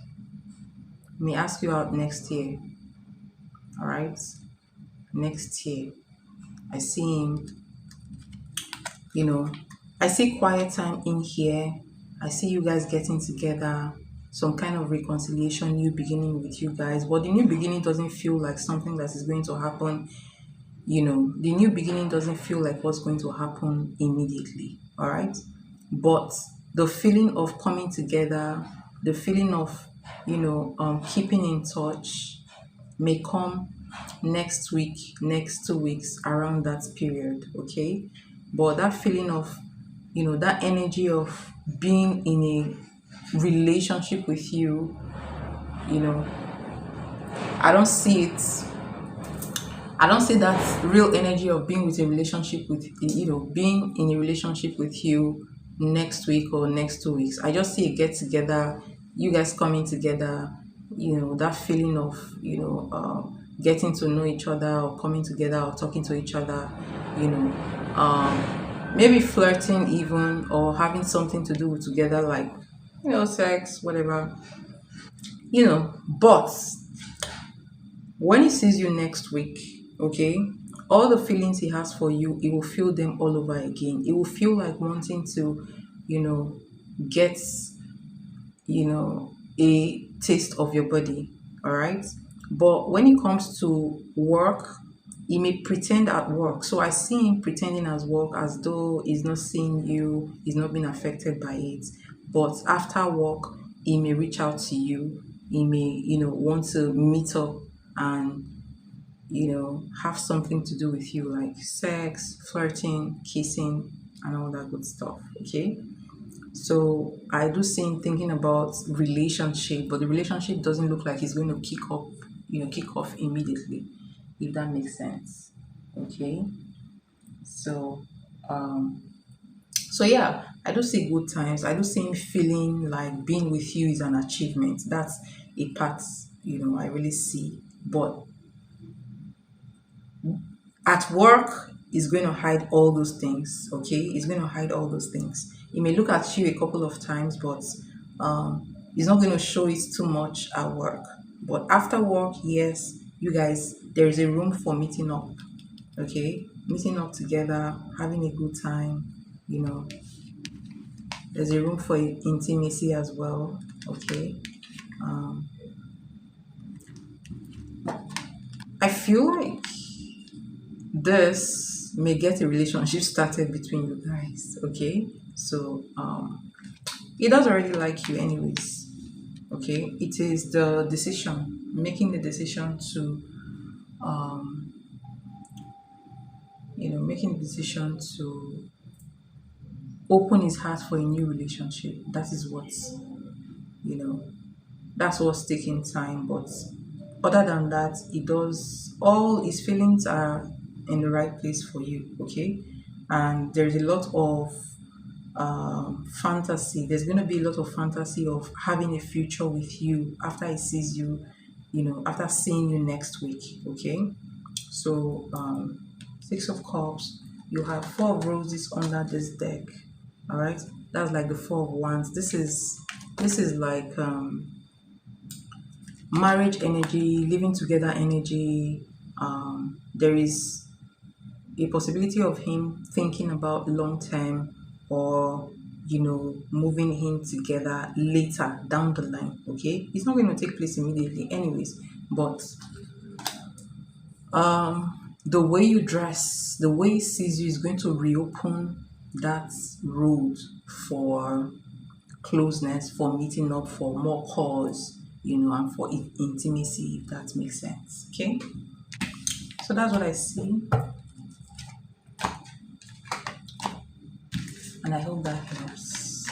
may ask you out next year. All right, next year. I see him, you know I see quiet time in here. I see you guys getting together, some kind of reconciliation, new beginning with you guys, but the new beginning doesn't feel like something that is going to happen. The new beginning doesn't feel like what's going to happen immediately. All right, but the feeling of coming together, the feeling of keeping in touch may come next week, next 2 weeks, around that period. Okay, but that feeling of that energy of being in a relationship with you, you know, I don't see it. I don't see that real energy of being with a relationship with, being in a relationship with you next week or next 2 weeks. I just see a get together, you guys coming together, that feeling of, getting to know each other or coming together or talking to each other, you know, maybe flirting even, or having something to do together, like, sex, whatever, but when he sees you next week, okay, all the feelings he has for you, he will feel them all over again. It will feel like wanting to, get, a taste of your body, all right? But when it comes to work, he may pretend at work. So I see him pretending as work, as though he's not seeing you, he's not being affected by it. But after work, he may reach out to you. He may, want to meet up and, have something to do with you, like sex, flirting, kissing, and all that good stuff. Okay. So I do see him thinking about relationship, but the relationship doesn't look like it's going to kick off immediately, if that makes sense. Okay. So um so yeah, I do see good times. I do see him feeling like being with you is an achievement. That's a part, I really see. But at work, he's going to hide all those things. Okay, he's going to hide all those things. He may look at you a couple of times, but he's not going to show it too much at work. But after work, yes, you guys, there is a room for meeting up. Okay, meeting up together, having a good time. You know, there's a room for intimacy as well. Okay, um, I feel like this may get a relationship started between you guys. Okay, so he does already like you anyways. Okay, it is the decision, making the decision to um making the decision to open his heart for a new relationship. That is you know that's what's taking time. But other than that, it does, all his feelings are in the right place for you. Okay, and there's a lot of fantasy. There's going to be a lot of fantasy of having a future with you after he sees you, after seeing you next week. Okay, so 6 of cups, you have 4 of roses under this deck. All right, that's like the 4 of wands. This is like marriage energy, living together energy. There is a possibility of him thinking about long term, or moving in together later down the line. Okay, it's not going to take place immediately anyways, but the way you dress, the way he sees you, is going to reopen that road for closeness, for meeting up, for more calls, and for intimacy, if that makes sense. Okay, so that's what I see, and I hope that helps.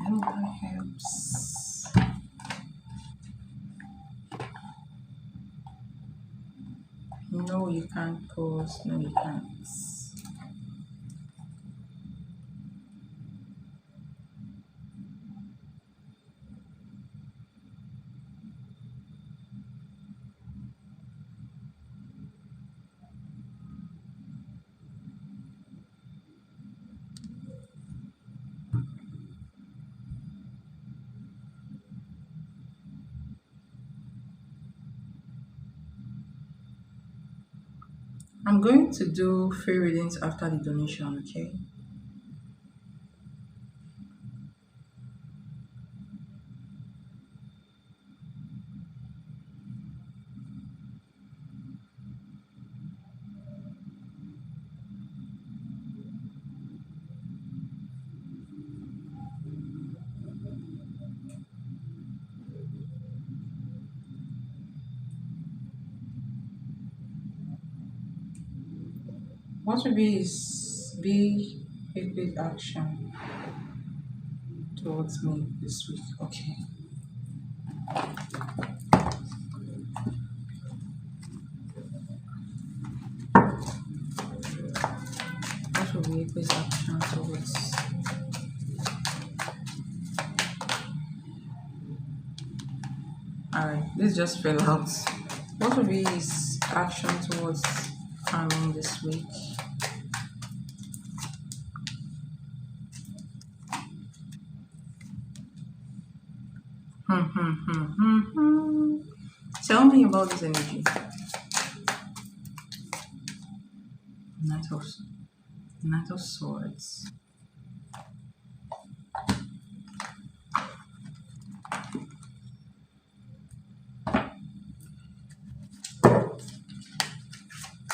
I hope that helps. No, you can't pause. No, you can't. I'm going to do free readings after the donation, okay? What will be is be A big action towards me this week. Okay. What will be a big action towards? Alright, this just fell out. What will be his action towards farming this week? Tell me about this energy. Knight of Swords.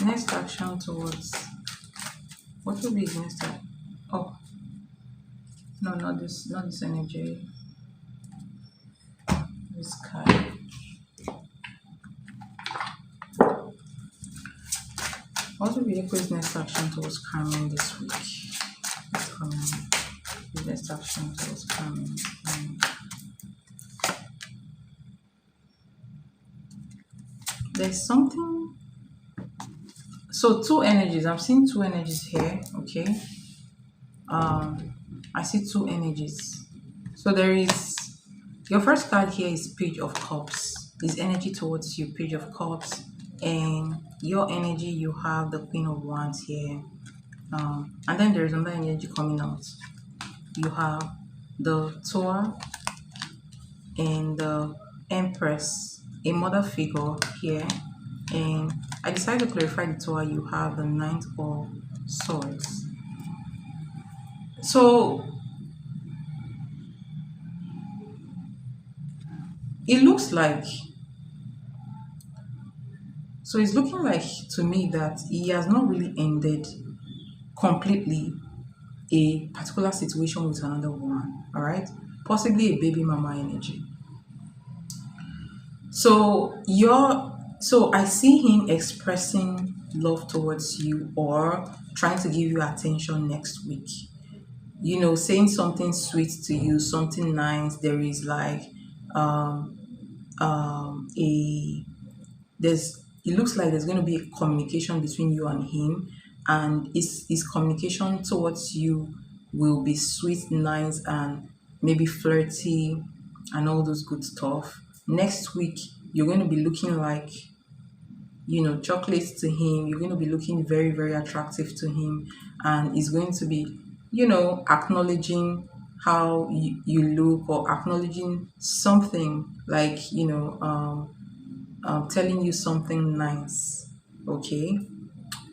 Next action towards, what will be his next action? Oh, no, not this energy. This card. What will be Equi's next action towards calming this week? Let's come in. The next action towards calming. There's something. So two energies. I'm seeing two energies here. Okay. I see two energies. So there is your first card here is Page of Cups. Is energy towards you, Page of Cups, and your energy you have the Queen of Wands here. And then there is another energy coming out. You have the Tower and the Empress, a mother figure here. And I decided to clarify the Tower. You have the Knight of Swords. So it looks like, so it's looking like to me that he has not really ended completely a particular situation with another woman. All right, possibly a baby mama energy. So I see him expressing love towards you or trying to give you attention next week. You know, saying something sweet to you, something nice. There is like it looks like there's going to be a communication between you and him, and his communication towards you will be sweet, nice, and maybe flirty and all those good stuff. Next week you're going to be looking like, you know, chocolates to him. You're going to be looking very, very attractive to him, and he's going to be, you know, acknowledging how you look, or acknowledging something like, you know, telling you something nice. Okay,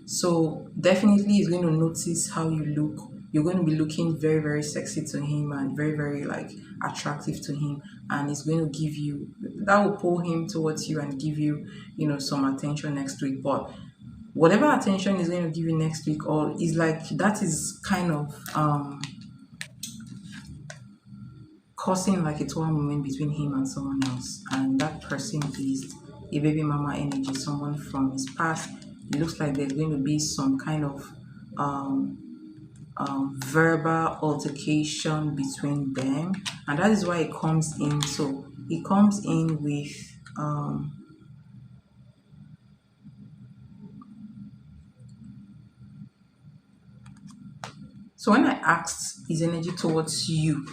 so definitely he's going to notice how you look. You're going to be looking very, very sexy to him and very, very like attractive to him, and it's going to give you, that will pull him towards you and give you, you know, some attention next week. But whatever attention is going to give you next week, or is like, that is kind of causing like a tour moment between him and someone else, and that person is a baby mama energy, someone from his past. It looks like there's going to be some kind of verbal altercation between them, and that is why it comes in. So it comes in with so when I asked his energy towards you,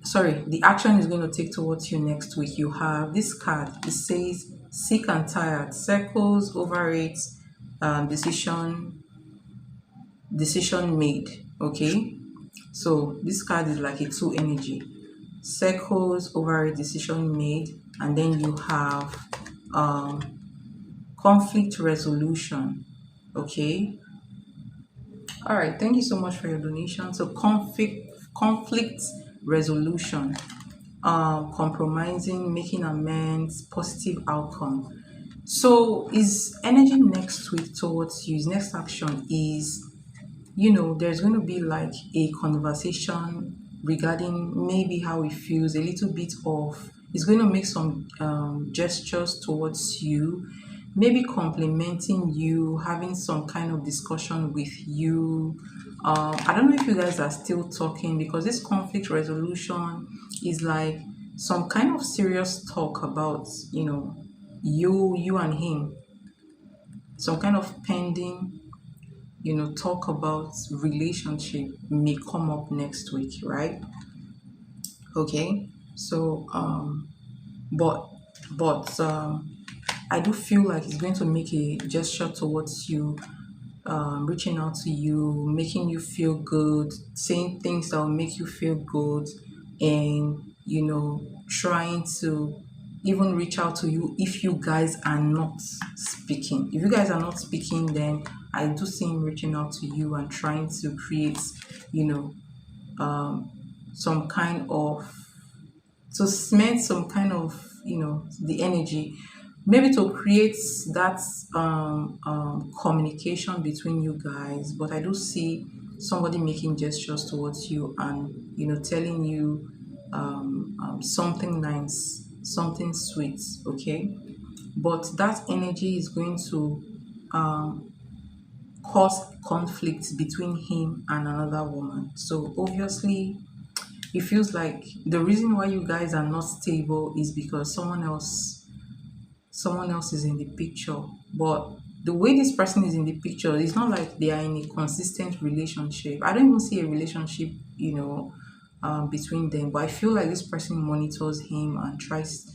sorry, the action is going to take towards you next week, you have this card. It says sick and tired, circles over it, decision made. Okay, so this card is like a two energy, circles over a decision made, and then you have conflict resolution. Okay, all right, thank you so much for your donation. So conflict resolution, compromising, making amends, positive outcome. So his energy next week towards you, his next action is, you know, there's going to be like a conversation regarding maybe how he feels, a little bit of, he's going to make some gestures towards you, maybe complimenting you, having some kind of discussion with you. I don't know if you guys are still talking, because this conflict resolution is like some kind of serious talk about, you and him, some kind of pending, talk about relationship may come up next week, right? Okay. So but but I do feel like he's going to make a gesture towards you, reaching out to you, making you feel good, saying things that will make you feel good, and trying to even reach out to you if you guys are not speaking. If you guys are not speaking, then I do see him reaching out to you and trying to create, you know, some kind of to cement some kind of the energy, maybe to create that communication between you guys. But I do see somebody making gestures towards you and telling you something nice, something sweet. Okay, but that energy is going to cause conflict between him and another woman. So obviously it feels like the reason why you guys are not stable is because someone else is in the picture. But the way this person is in the picture, it's not like they are in a consistent relationship. I don't even see a relationship, between them. But I feel like this person monitors him and tries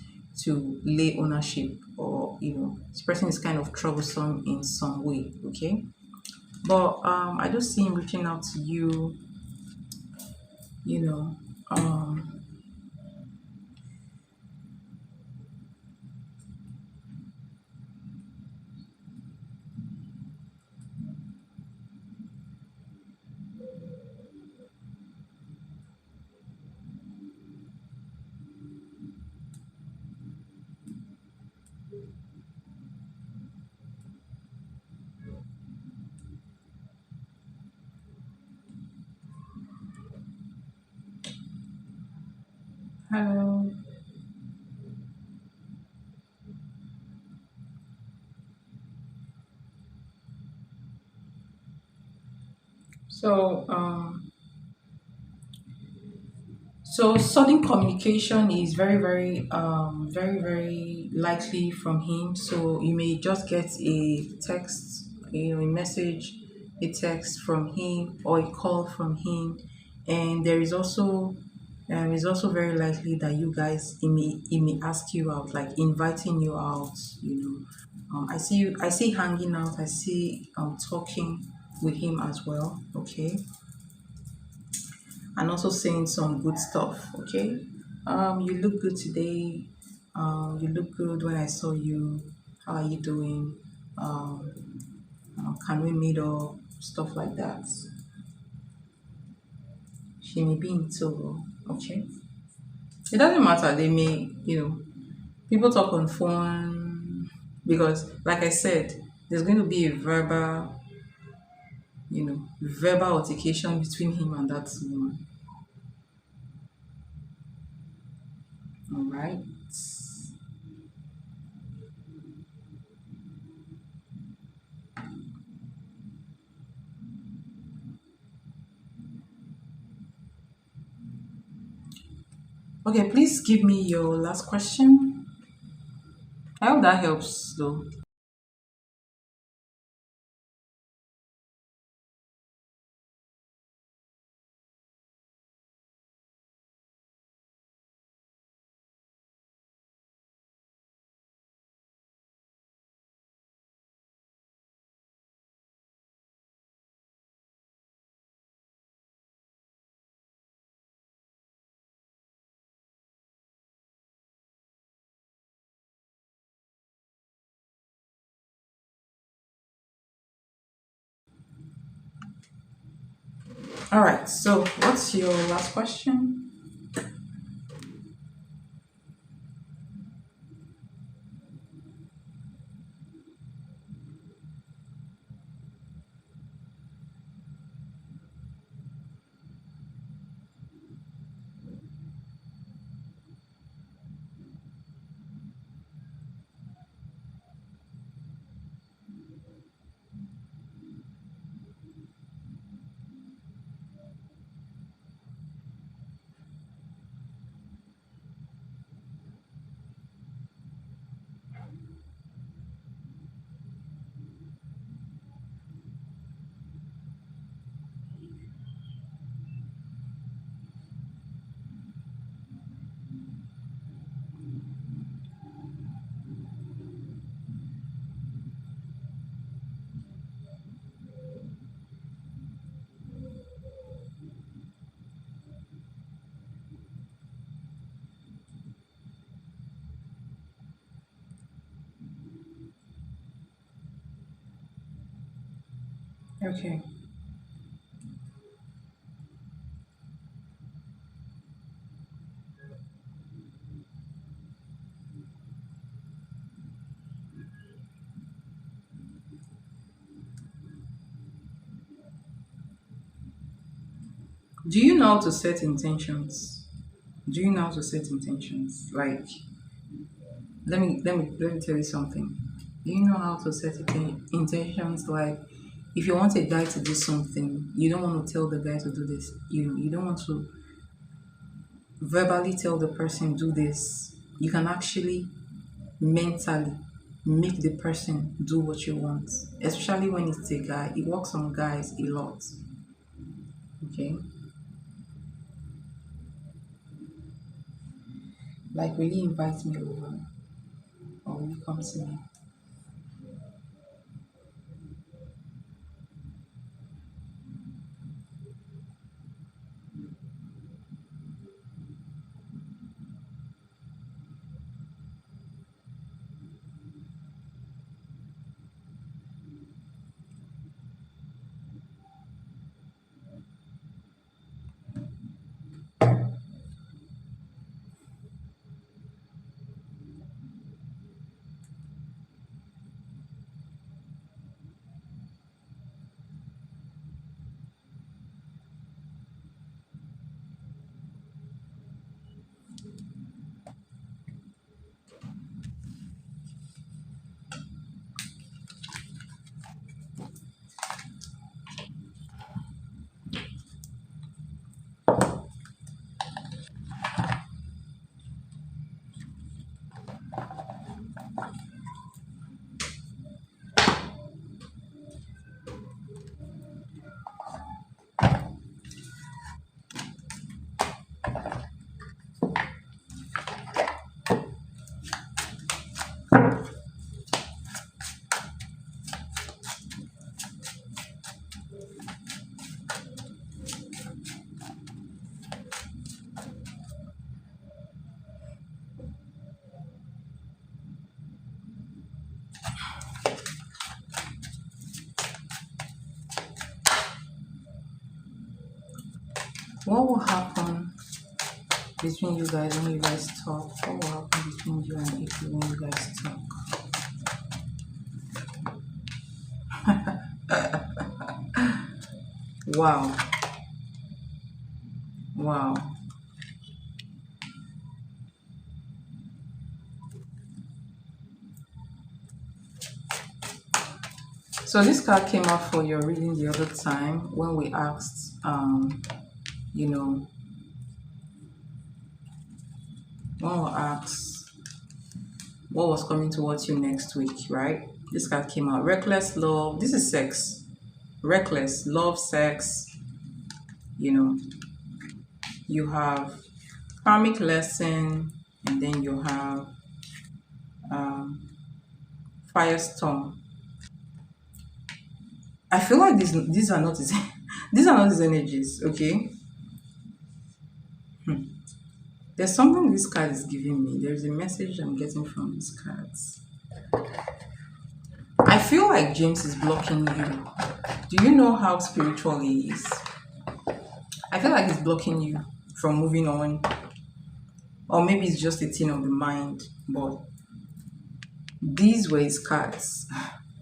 to lay ownership, or this person is kind of troublesome in some way. Okay, but I just see him reaching out to you. You know, um, hello. So, sudden communication is very, very, very, very likely from him. So you may just get a text, a message, a text from him, or a call from him, and there is also, it's also very likely that you guys, he may ask you out, like inviting you out. I see hanging out. I see talking with him as well. Okay, and also saying some good stuff. Okay, you look good today. You look good when I saw you. How are you doing? Um, can we meet up? Stuff like that. She may be in Togo. Okay, it doesn't matter. They may, people talk on phone, because, like I said, there's going to be a verbal altercation between him and that woman. All right. Okay, please give me your last question. I hope that helps, though. All right. So, what's your last question? Okay. Do you know how to set intentions? Do you know how to set intentions? Like, let me tell you something. Do you know how to set intentions? Like, if you want a guy to do something, you don't want to tell the guy to do this. You don't want to verbally tell the person do this. You can actually mentally make the person do what you want, especially when it's a guy. It works on guys a lot. Okay, like, will you invite me over or will you come to me? What will happen between you guys when you guys talk? What will happen between you and Ife when you guys talk? Wow. Wow. So this card came up for your reading the other time when we asked, you know, when we asked what was coming towards you next week, right? This card came out. Reckless love. This is sex. Reckless love, sex. You know, you have karmic lesson, and then you have um, firestorm. I feel like these are not his, these are not his energies. Okay. There's something this card is giving me. There's a message I'm getting from these cards. I feel like James is blocking you. Do you know how spiritual he is? I feel like he's blocking you from moving on. Or maybe it's just a thing of the mind. But these were his cards.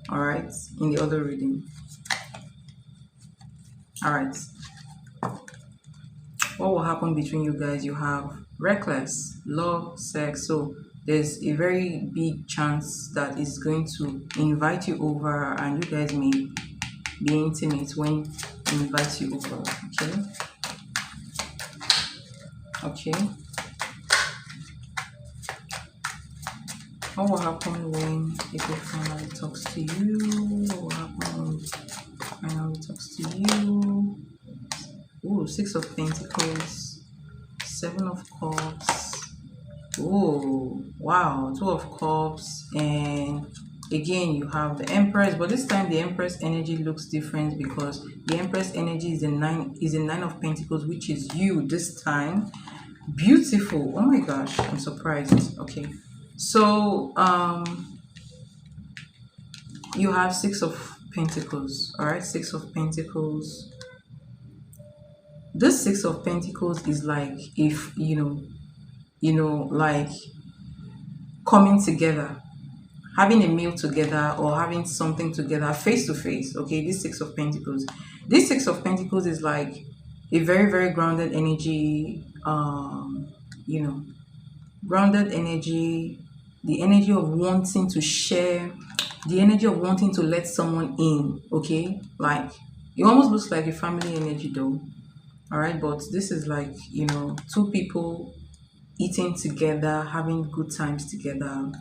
Alright? In the other reading. Alright. What will happen between you guys? You have reckless, love, sex. So there's a very big chance that it's going to invite you over and you guys may be intimate when he invites you over. Okay. Okay. What will happen when it finally talks to you? What will happen when it finally talks to you? Oh, Six of Pentacles, Seven of Cups. Oh, wow, Two of Cups, and again you have the Empress, but this time the Empress energy looks different because the Empress energy is a nine of Pentacles, which is you this time. Beautiful. Oh my gosh, I'm surprised. Okay, so you have Six of Pentacles. All right, Six of Pentacles. This Six of Pentacles is like, if like coming together, having a meal together, or having something together face to face. Okay, this Six of Pentacles. This Six of Pentacles is like a very, very grounded energy. You know, grounded energy, the energy of wanting to share, the energy of wanting to let someone in. Okay, like it almost looks like a family energy though. All right, but this is like, two people eating together, having good times together.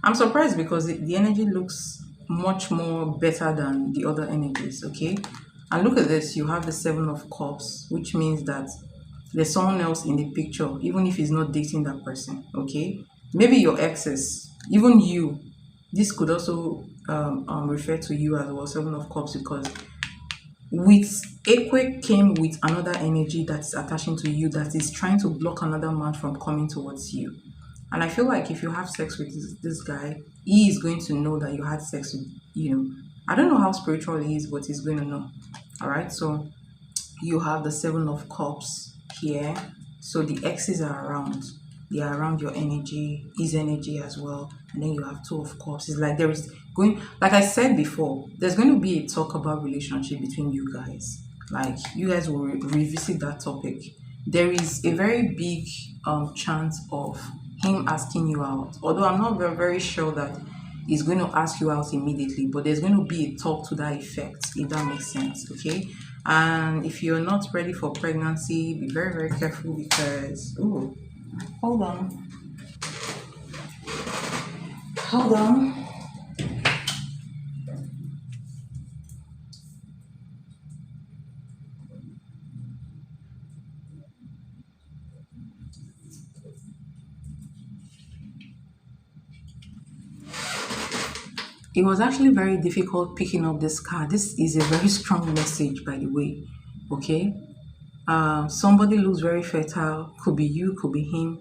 I'm surprised because the energy looks much more better than the other energies. Okay, and look at this, you have the Seven of Cups, which means that there's someone else in the picture, even if he's not dating that person. Okay, maybe your exes, even you. This could also refer to you as well, Seven of Cups, because with Ekwe came with another energy that's attaching to you, that is trying to block another man from coming towards you. And I feel like if you have sex with this guy, he is going to know that you had sex with, I don't know how spiritual he is, but he's going to know. All right, so you have the Seven of Cups here. So the exes are around. They are around your energy, his energy as well. And then you have Two of Cups. It's like there is going, like I said before, there's going to be a talk about relationship between you guys. Like you guys will revisit that topic. There is a very big chance of him asking you out. Although I'm not very, very sure that he's going to ask you out immediately, but there's going to be a talk to that effect, if that makes sense. Okay, and if you're not ready for pregnancy, be very, very careful, because hold on, hold on. It was actually very difficult picking up this card. This is a very strong message, by the way. Okay, somebody looks very fertile. Could be you, could be him.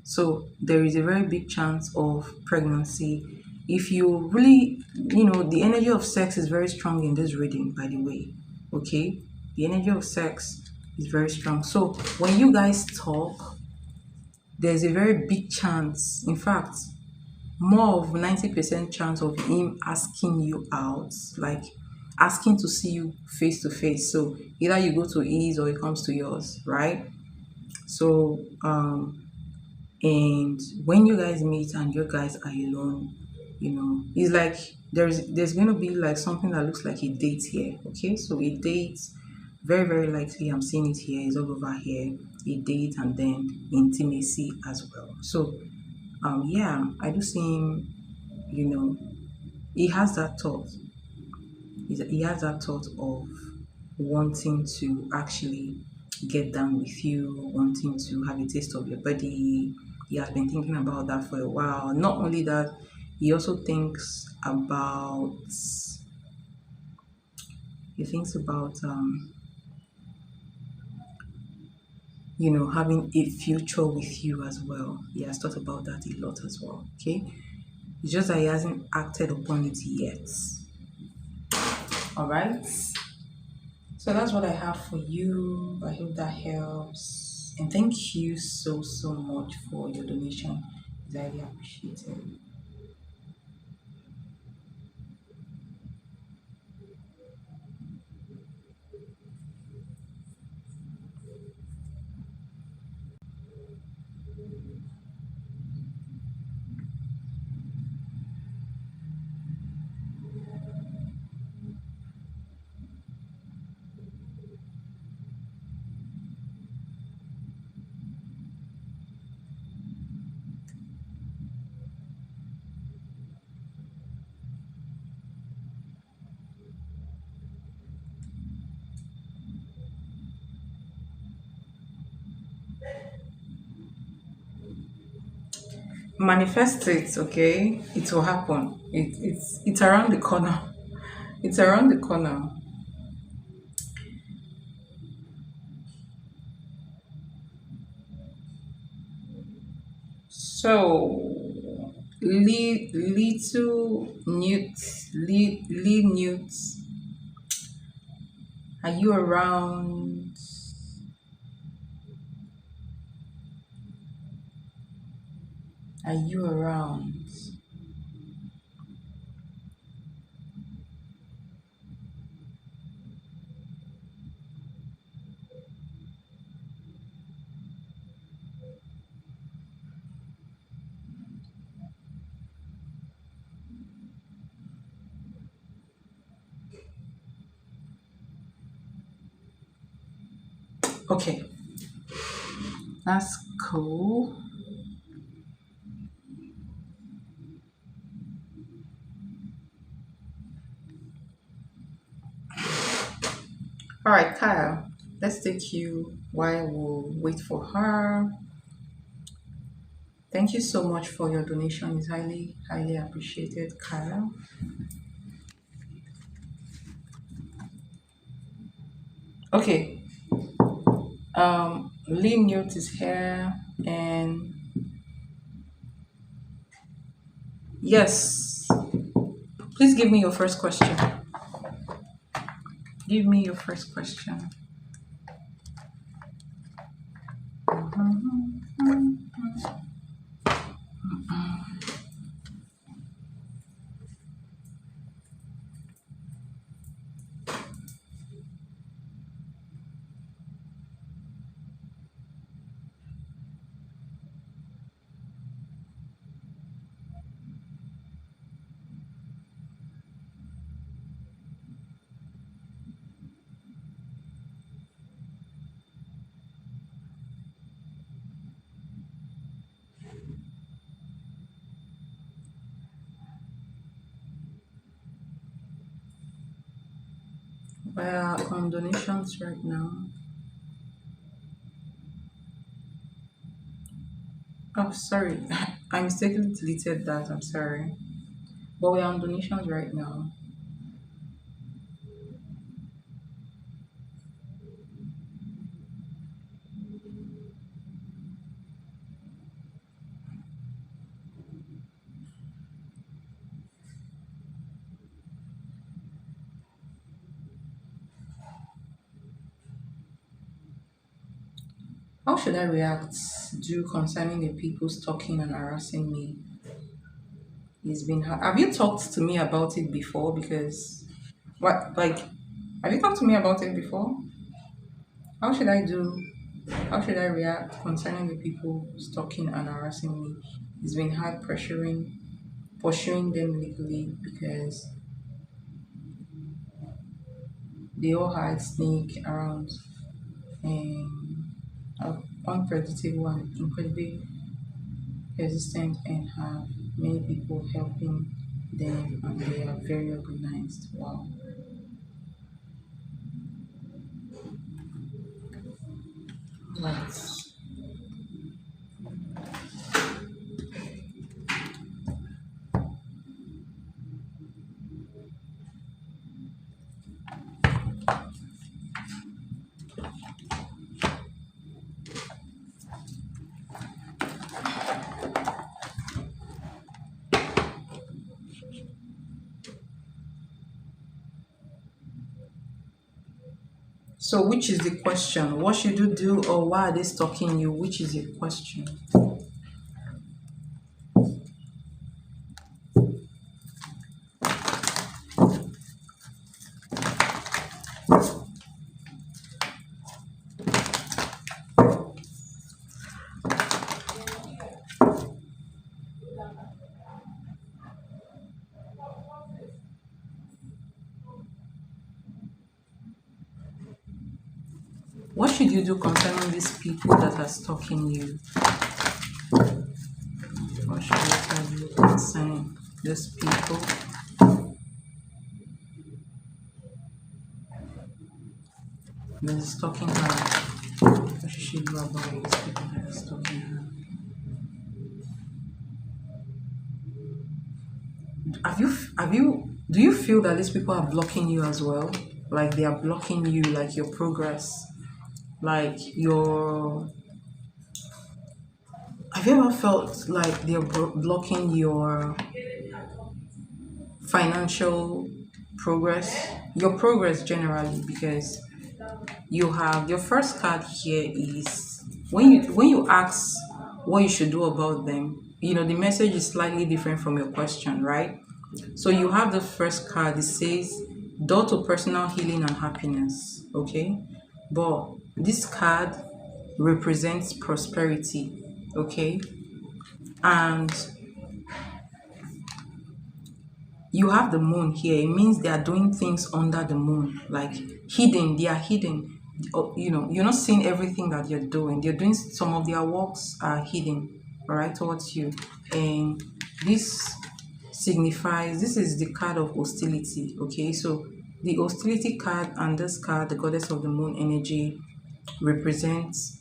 So there is a very big chance of pregnancy. If you really, the energy of sex is very strong in this reading, by the way. Okay, the energy of sex is very strong. So when you guys talk, there's a very big chance, in fact, more of 90% chance of him asking you out, like asking to see you face to face. So either you go to his or he comes to yours, right? So and when you guys meet and you guys are alone, it's like there's going to be like something that looks like a date here. Okay, so a date, very, very likely, I'm seeing it here, is all over here. A date, and then intimacy as well. So yeah, I do see him, he has that thought. He has that thought of wanting to actually get down with you, wanting to have a taste of your body. He has been thinking about that for a while. Not only that, he also thinks about having a future with you as well. He has thought about that a lot as well. Okay, it's just that he hasn't acted upon it yet. All right, so that's what I have for you. I hope that helps, and thank you so, so much for your donation. It's highly appreciated. Manifest it, okay? It will happen. It's around the corner. It's around the corner. So Little Newt, Lee Newt, are you around? Are you around? Okay, that's cool. All right, Kyle, let's take you while we'll wait for her. Thank you so much for your donation. It's highly appreciated, Kyle. Okay, Lee Newt is here, and yes, please give me your first question. Give me your first question. We're on donations right now. Oh, sorry. I mistakenly deleted that. I'm sorry. But we're on donations right now. How should I react do concerning the people stalking and harassing me? It's been have you talked to me about it before? Because what like have you talked to me about it before? How should I do how should I react concerning the people stalking and harassing me? It's been hard pursuing them legally because they all had snake around and are unpredictable and incredibly persistent and have many people helping them and they are very organized. Wow. Right. So which is the question? What should you do or why are they stalking you? Which is the question? What should you do concerning these people that are stalking you? What should I tell you concerning these people that are stalking her? What should she do about these people that are stalking her? Do you feel that these people are blocking you as well? Like they are blocking you, like your progress, like your Have you ever felt like they're blocking your financial progress, your progress generally? Because you have your first card here is when you ask what you should do about them, the message is slightly different from your question, right? So you have the first card, it says door to personal healing and happiness, okay? But this card represents prosperity, okay? And you have the moon here. It means they are doing things under the moon, like hidden. They are hidden. You're not seeing everything that they're doing. They're doing some of their works are hidden, all right, towards you. And this signifies this is the card of hostility. Okay, so the hostility card and this card, the goddess of the moon energy, represents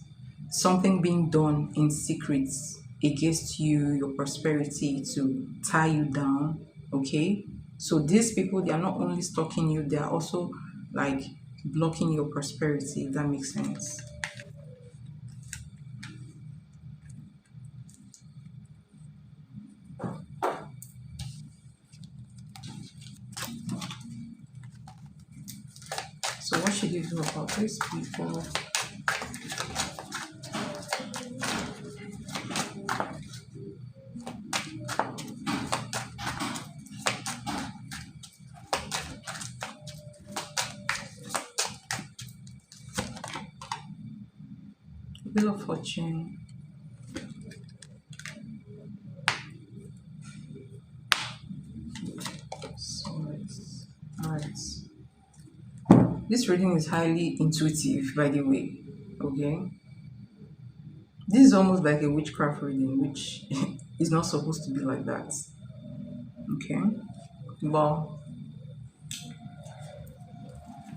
something being done in secrets against you, your prosperity, to tie you down. Okay, so these people, they are not only stalking you, they are also like blocking your prosperity, if that makes sense. So what should you do about these people? Wheel of Fortune. Swords. Alright. This reading is highly intuitive, by the way. Okay. This is almost like a witchcraft reading, which is not supposed to be like that. Okay. But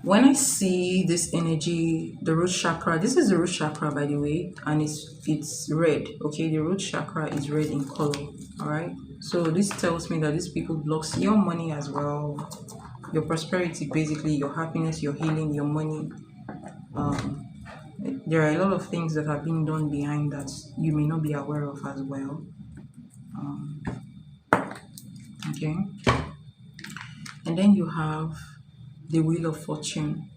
when I see this energy, the root chakra, this is the root chakra, by the way, and it's red. Okay, the root chakra is red in color. All right. So this tells me that these people blocks your money as well, your prosperity, basically your happiness, your healing, your money. There are a lot of things that have been done behind that you may not be aware of as well. Okay. And then you have the Wheel of Fortune.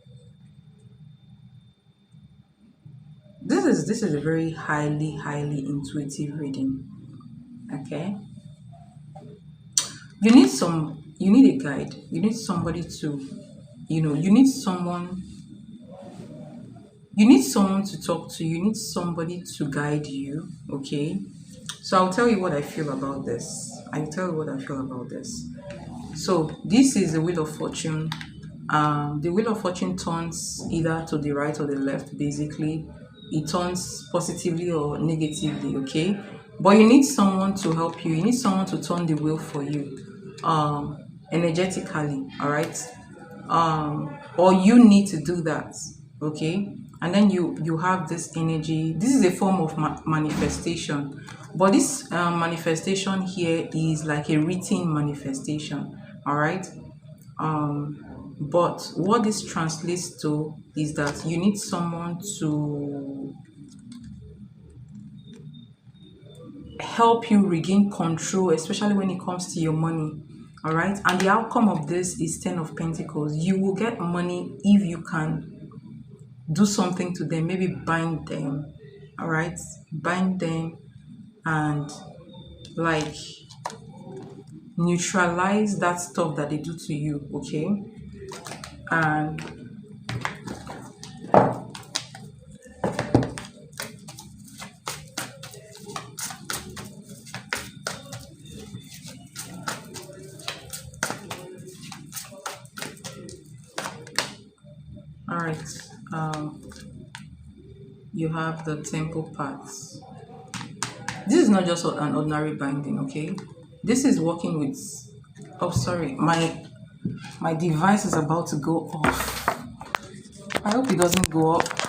This is a very highly intuitive reading. Okay. You need a guide. You need somebody to, you need someone to talk to. You need somebody to guide you. Okay. So I'll tell you what I feel about this. So this is the Wheel of Fortune. The Wheel of Fortune turns either to the right or the left. Basically, it turns positively or negatively. Okay, but you need someone to help you. You need someone to turn the wheel for you, energetically. All right, or you need to do that. Okay, and then you have this energy. This is a form of manifestation, but this manifestation here is like a written manifestation. All right. But what this translates to is that you need someone to help you regain control, especially when it comes to your money. All right. And the outcome of this is 10 of Pentacles. You will get money if you can do something to them, maybe bind them. All right. Bind them and like neutralize that stuff that they do to you. Okay. And all right, you have the Temple Paths. This is not just an ordinary binding. Okay, this is working with, oh sorry, my device is about to go off. I hope it doesn't go off.